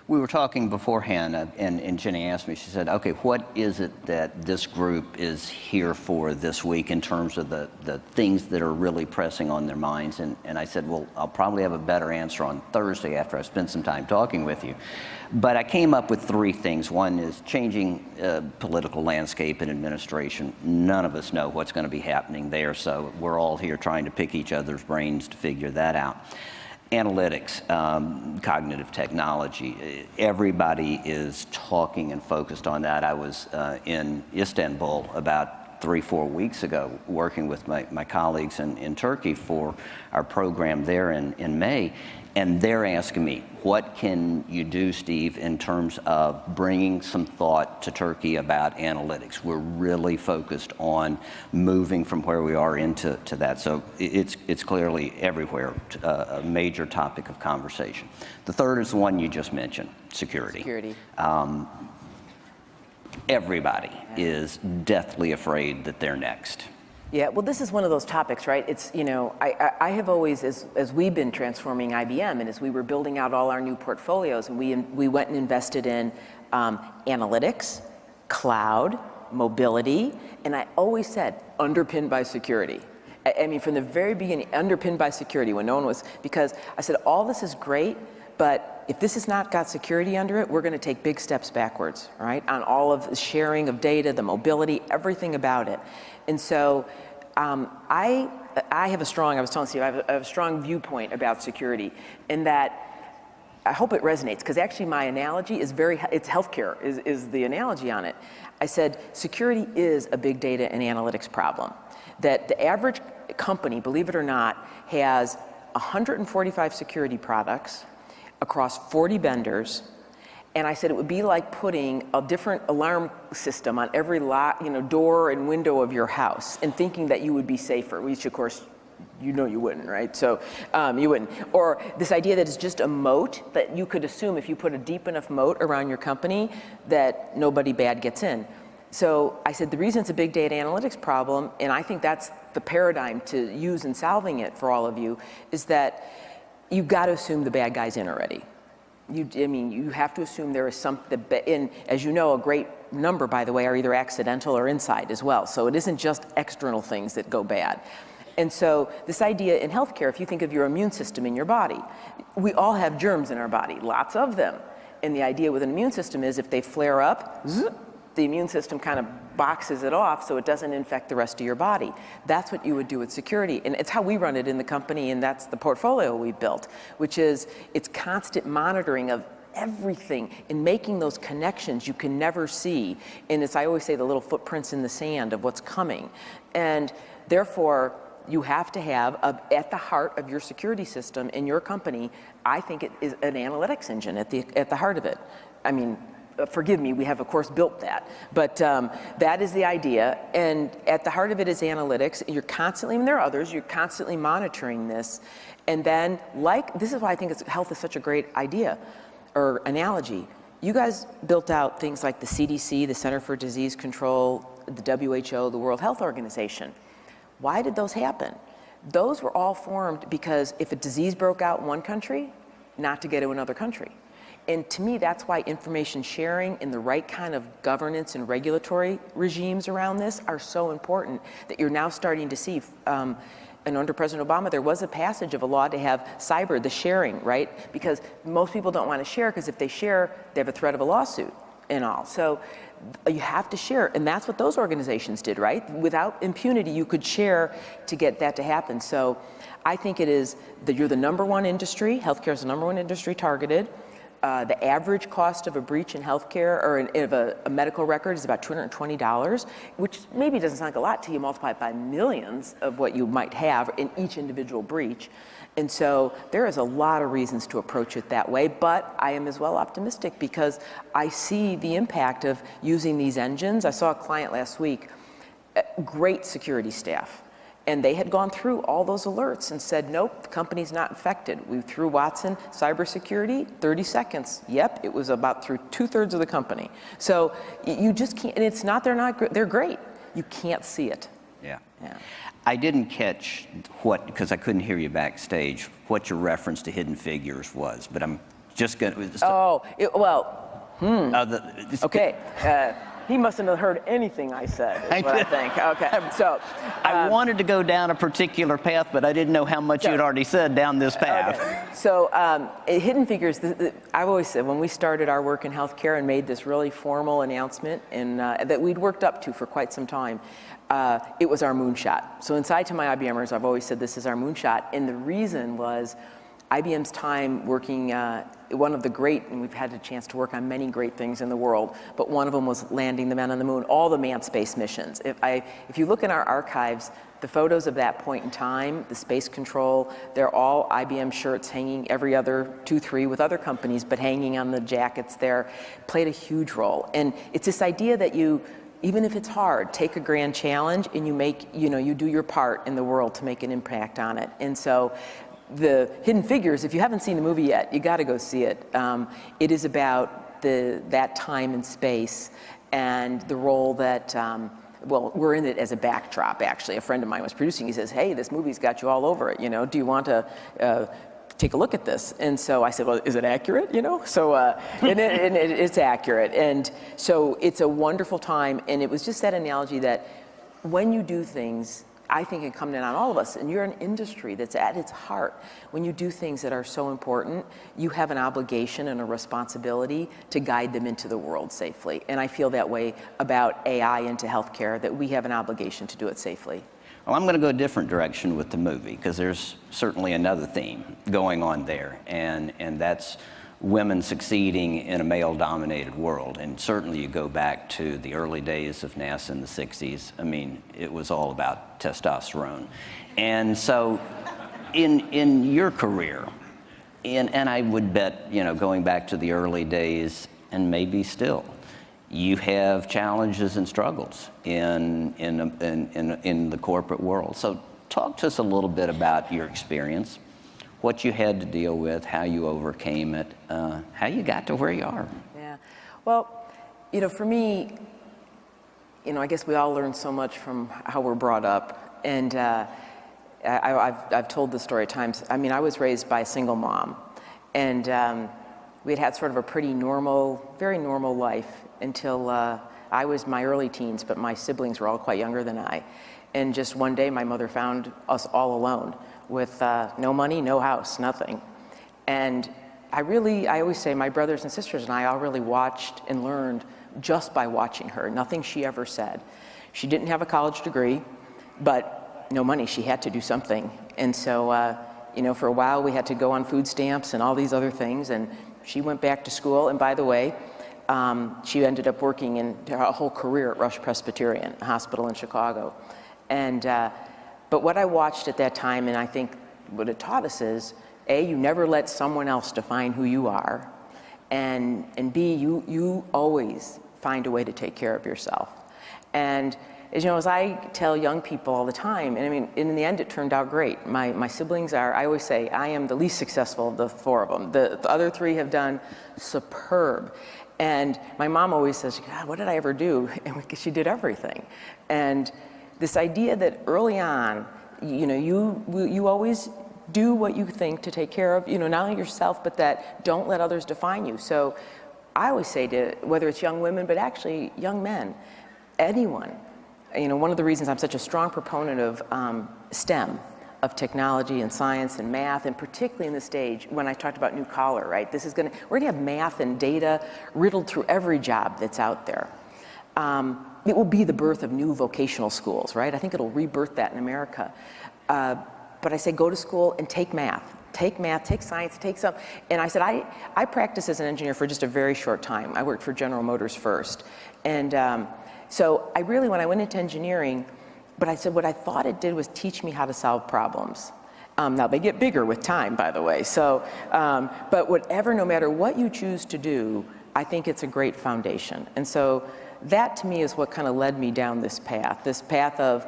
We were talking beforehand, and Ginni asked me, she said, okay, what is it that this group is here for this week in terms of the things that are really pressing on their minds? And I said, well, I'll probably have a better answer on Thursday after I spend some time talking with you. But I came up with three things. One is changing political landscape and administration. None of us know what's going to be happening there, so we're all here trying to pick each other's brains to figure that out. Analytics, cognitive technology, everybody is talking and focused on that. I was in Istanbul about 3-4 weeks ago working with my colleagues in Turkey for our program there in May, and they're asking me, what can you do, Steve, in terms of bringing some thought to Turkey about analytics? We're really focused on moving from where we are into that. So it's clearly everywhere a major topic of conversation. The third is the one you just mentioned, security. Everybody is deathly afraid that they're next. Yeah, well, this is one of those topics, right? It's, you know, I have always, as we've been transforming IBM and as we were building out all our new portfolios, and we went and invested in analytics, cloud, mobility, and I always said underpinned by security. I mean, from the very beginning, underpinned by security, when no one was, because I said all this is great, but if this has not got security under it, we're going to take big steps backwards, right? On all of the sharing of data, the mobility, everything about it. And so I have a strong, I was telling Steve, I have a strong viewpoint about security, in that I hope it resonates, because actually my analogy is it's healthcare is the analogy on it. I said security is a big data and analytics problem. That the average company, believe it or not, has 145 security products across 40 vendors, and I said it would be like putting a different alarm system on every door and window of your house and thinking that you would be safer, which of course you know you wouldn't, right? So you wouldn't. Or this idea that it's just a moat, that you could assume if you put a deep enough moat around your company that nobody bad gets in. So I said the reason it's a big data analytics problem, and I think that's the paradigm to use in solving it for all of you, is that you've got to assume the bad guy's in already. You have to assume there is something, and as you know, a great number, by the way, are either accidental or inside as well. So it isn't just external things that go bad. And so this idea in healthcare, if you think of your immune system in your body, we all have germs in our body, lots of them. And the idea with an immune system is if they flare up, the immune system kind of boxes it off so it doesn't infect the rest of your body. That's what you would do with security. And it's how we run it in the company, and that's the portfolio we built, which is it's constant monitoring of everything and making those connections you can never see. And it's, I always say, the little footprints in the sand of what's coming. And therefore, you have to have, at the heart of your security system in your company, I think it is an analytics engine at the heart of it. I mean, forgive me, we have of course built that, but that is the idea, and at the heart of it is analytics. You're constantly, and there are others, you're constantly monitoring this, and then this is why I think health is such a great idea, or analogy. You guys built out things like the CDC, the Center for Disease Control, the WHO, the World Health Organization. Why did those happen? Those were all formed because if a disease broke out in one country, not to get to another country. And to me, that's why information sharing and the right kind of governance and regulatory regimes around this are so important, that you're now starting to see. And under President Obama, there was a passage of a law to have cyber, the sharing, right? Because most people don't want to share, because if they share, they have a threat of a lawsuit and all. So you have to share, and that's what those organizations did, right? Without impunity, you could share to get that to happen. So I think it is that you're the number one industry, healthcare is the number one industry targeted. The average cost of a breach in healthcare or of a medical record is about $220, which maybe doesn't sound like a lot to you, multiply it by millions of what you might have in each individual breach. And so there is a lot of reasons to approach it that way, but I am as well optimistic because I see the impact of using these engines. I saw a client last week, great security staff. And they had gone through all those alerts and said, nope, the company's not infected. We threw Watson cybersecurity, 30 seconds. Yep, it was about through 2/3 of the company. So you just can't, and it's not, they're great. You can't see it. Yeah. Yeah. I didn't catch because I couldn't hear you backstage, what your reference to Hidden Figures was, but I'm just going to. Okay. He mustn't have heard anything I said, is what I think. Okay, so. I wanted to go down a particular path, but I didn't know how much you'd already said down this path. Okay. So Hidden Figures, I've always said, when we started our work in healthcare and made this really formal announcement and that we'd worked up to for quite some time, it was our moonshot. So inside to my IBMers, I've always said this is our moonshot. And the reason was IBM's time working, one of the great, and we've had a chance to work on many great things in the world, but one of them was landing the man on the moon, all the manned space missions. If you look in our archives, the photos of that point in time, the space control, they're all IBM shirts hanging every other 2-3 with other companies, but hanging on the jackets there, played a huge role. And it's this idea that you, even if it's hard, take a grand challenge and you do your part in the world to make an impact on it. And so the Hidden Figures, if you haven't seen the movie yet, you got to go see it. It is about that time and space and the role that, we're in it as a backdrop, actually. A friend of mine was producing. He says, hey, this movie's got you all over it. Do you want to take a look at this? And so I said, well, is it accurate? So and it's accurate. And so it's a wonderful time. And it was just that analogy that when you do things, I think it comes in on all of us, and you're an industry that's at its heart. When you do things that are so important, you have an obligation and a responsibility to guide them into the world safely. And I feel that way about AI into healthcare, that we have an obligation to do it safely. Well, I'm going to go a different direction with the movie, because there's certainly another theme going on there, and that's women succeeding in a male-dominated world. And certainly you go back to the early days of NASA in the 60s. I mean, it was all about testosterone. And so in your career, and I would bet, going back to the early days, and maybe still, you have challenges and struggles in the corporate world. So talk to us a little bit about your experience, what you had to deal with, how you overcame it, how you got to where you are. Yeah. Well, for me, I guess we all learn so much from how we're brought up. And I've told this story at times. I mean, I was raised by a single mom. And we had sort of a pretty normal, very normal life until I was my early teens, but my siblings were all quite younger than I. And just one day, my mother found us all alone with no money, no house, nothing. And I always say my brothers and sisters and I all really watched and learned just by watching her, nothing she ever said. She didn't have a college degree, but no money, she had to do something. And so, for a while we had to go on food stamps and all these other things, and she went back to school, and by the way, she ended up working in her whole career at Rush Presbyterian, a hospital in Chicago. And But what I watched at that time, and I think what it taught us is, A, you never let someone else define who you are, and B, you always find a way to take care of yourself. And as you know, as I tell young people all the time, and I mean, in the end, it turned out great. My siblings are, I always say, I am the least successful of the four of them. The other three have done superb. And my mom always says, God, what did I ever do? And she did everything. And this idea that early on, you know, you always do what you think to take care of, you know, not only yourself, but that don't let others define you. So I always say to, whether it's young women, but actually young men, anyone, you know, one of the reasons I'm such a strong proponent of STEM, of technology and science and math, and particularly in this stage when I talked about new collar, right? We're gonna have math and data riddled through every job that's out there. It will be the birth of new vocational schools, right? I think it'll rebirth that in America. But I say go to school and take math. Take math, take science, take some. And I said, I practiced as an engineer for just a very short time. I worked for General Motors first. And so I really, when I went into engineering, but I said what I thought it did was teach me how to solve problems. Now they get bigger with time, by the way. So, but whatever, no matter what you choose to do, I think it's a great foundation. And so that to me is what kind of led me down this path of,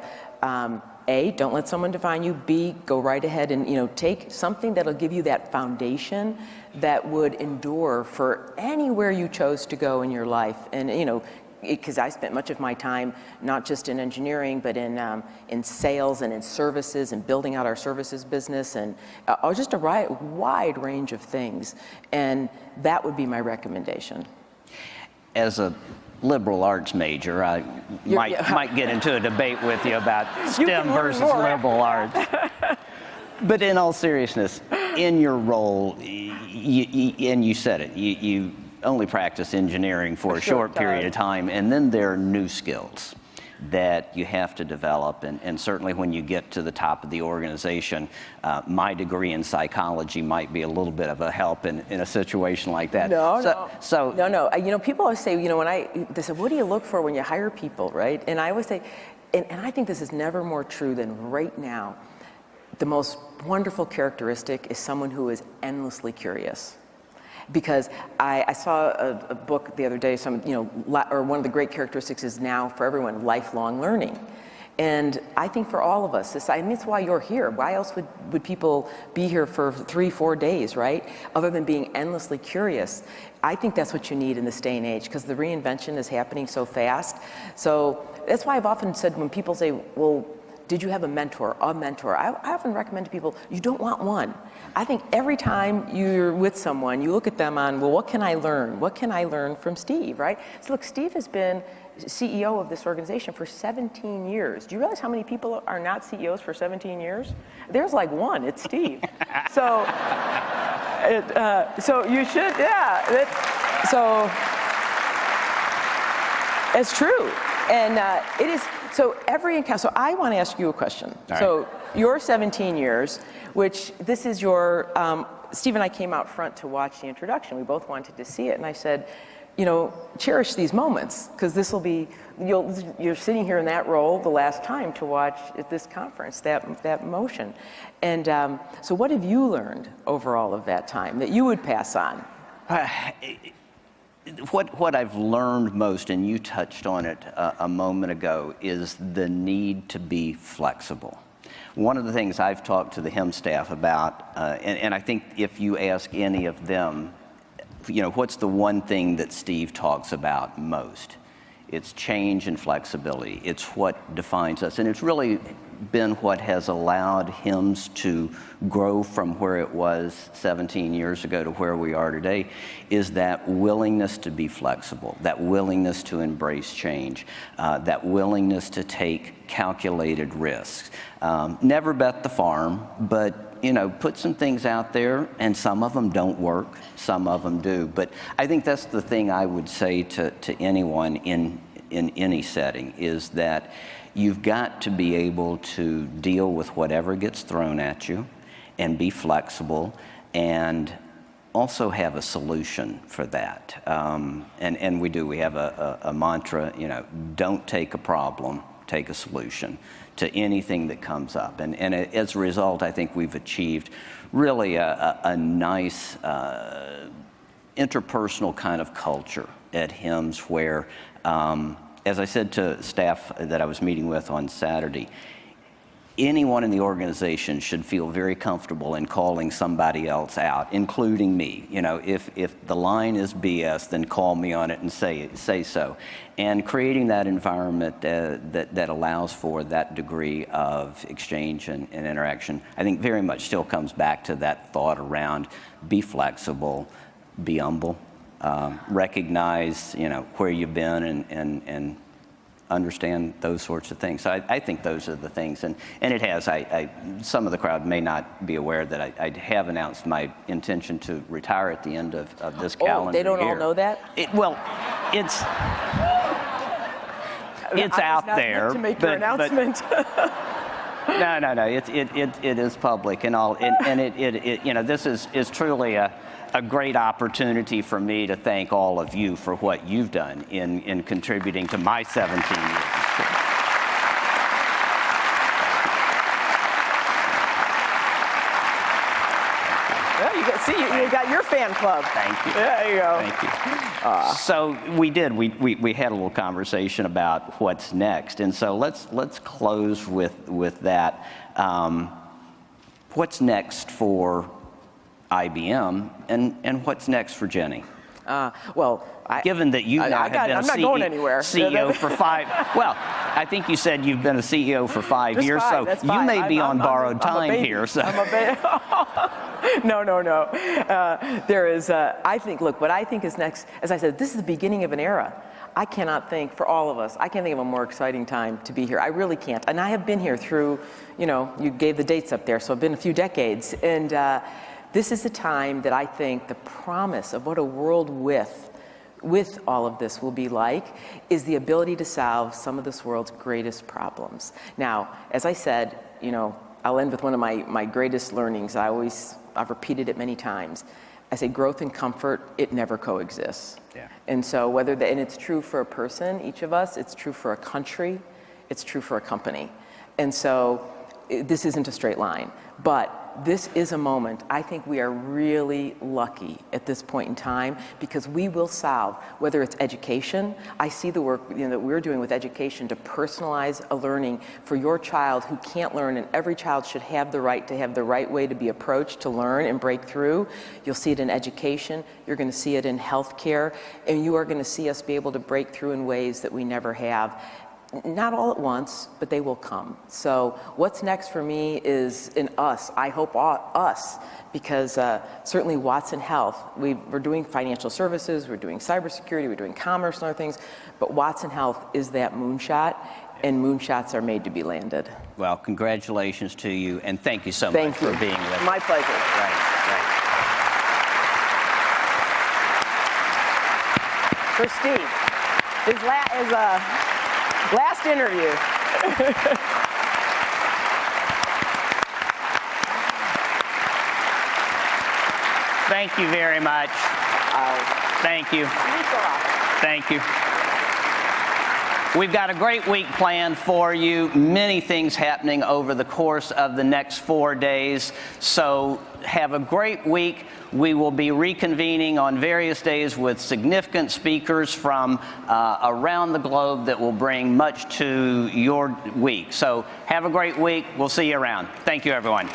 A, don't let someone define you. B, go right ahead and, you know, take something that'll give you that foundation that would endure for anywhere you chose to go in your life. And, you know, because I spent much of my time, not just in engineering, but in sales and in services and building out our services business and just a wide range of things. And that would be my recommendation. As a liberal arts major, I might get into a debate with you about STEM versus liberal arts. But in all seriousness, in your role, and you said it, you only practice engineering for a short period of time, and then there are new skills that you have to develop, and certainly when you get to the top of the organization, my degree in psychology might be a little bit of a help in a situation like that. No. You know, people always say, you know, they say, what do you look for when you hire people, right? And I always say, and I think this is never more true than right now, the most wonderful characteristic is someone who is endlessly curious. Because I saw a book the other day, one of the great characteristics is now for everyone, lifelong learning. And I think for all of us, it's why you're here. Why else would people be here for 3-4 days, right? Other than being endlessly curious. I think that's what you need in this day and age, because the reinvention is happening so fast. So that's why I've often said when people say, well, did you have a mentor? I often recommend to people, you don't want one. I think every time you're with someone, you look at them on, well, what can I learn? What can I learn from Steve, right? So look, Steve has been CEO of this organization for 17 years. Do you realize how many people are not CEOs for 17 years? There's like one, it's Steve. So you should, it's true. And it is, so every encounter, so I want to ask you a question. Right. So your 17 years, which this is your, Steve and I came out front to watch the introduction. We both wanted to see it. And I said, you know, cherish these moments, because this will be, you're sitting here in that role the last time to watch at this conference, that motion. And so what have you learned over all of that time that you would pass on? What I've learned most, and you touched on it a moment ago, is the need to be flexible. One of the things I've talked to the HIMSS staff about, and I think if you ask any of them, you know, what's the one thing that Steve talks about most? It's change and flexibility. It's what defines us. And it's really been what has allowed HIMSS to grow from where it was 17 years ago to where we are today, is that willingness to be flexible, that willingness to embrace change, that willingness to take calculated risks. Never bet the farm, but you know, put some things out there, and some of them don't work, some of them do. But I think that's the thing I would say to anyone in any setting, is that you've got to be able to deal with whatever gets thrown at you and be flexible and also have a solution for that. And we do. We have a mantra, you know, don't take a problem, take a solution to anything that comes up. And as a result, I think we've achieved really a nice interpersonal kind of culture at HIMSS where, as I said to staff that I was meeting with on Saturday, anyone in the organization should feel very comfortable in calling somebody else out, including me. You know, if the line is BS, then call me on it and say so. And creating that environment that allows for that degree of exchange and interaction, I think very much still comes back to that thought around be flexible, be humble, recognize, you know, where you've been and understand those sorts of things. So I think those are the things, and it has. Some of the crowd may not be aware that I have announced my intention to retire at the end of this calendar year. Oh, they don't all know that? Well, it's out there. To make your announcement. No. It is public and all, and it you know, this is truly a great opportunity for me to thank all of you for what you've done in contributing to my 17 years. Well, you got your fan club. Thank you. There you go. Thank you. So we had a little conversation about what's next, and so let's close with that. What's next for IBM, and what's next for Ginni? Given that you now have been I'm not going anywhere. CEO for 5, well, I think you said you've been a CEO for 5 years, so you may be on borrowed time here. So. I'm a baby. No. There is, I think, look, what I think is next, as I said, this is the beginning of an era. I cannot think, for all of us, I can't think of a more exciting time to be here. I really can't. And I have been here through, you know, you gave the dates up there, so I've been a few decades. And this is a time that I think the promise of what a world with all of this will be like is the ability to solve some of this world's greatest problems. Now, as I said, you know, I'll end with one of my greatest learnings. I've repeated it many times. I say growth and comfort, it never coexists. Yeah. And so and it's true for a person, each of us, it's true for a country, it's true for a company. And so this isn't a straight line, but this is a moment. I think we are really lucky at this point in time because we will solve, whether it's education. I see the work that we're doing with education to personalize a learning for your child who can't learn, and every child should have the right to have the right way to be approached to learn and break through. You'll see it in education. You're going to see it in healthcare, and you are going to see us be able to break through in ways that we never have. Not all at once, but they will come. So what's next for me is in us, I hope us, because certainly Watson Health, we're doing financial services, we're doing cybersecurity, we're doing commerce and other things, but Watson Health is that moonshot, and moonshots are made to be landed. Well, congratulations to you, and thank you so much for being with us. My pleasure. Right. For Steve, his last interview. Thank you very much. Thank you. Thank you. We've got a great week planned for you. Many things happening over the course of the next 4 days. So have a great week. We will be reconvening on various days with significant speakers from around the globe that will bring much to your week. So have a great week. We'll see you around. Thank you, everyone.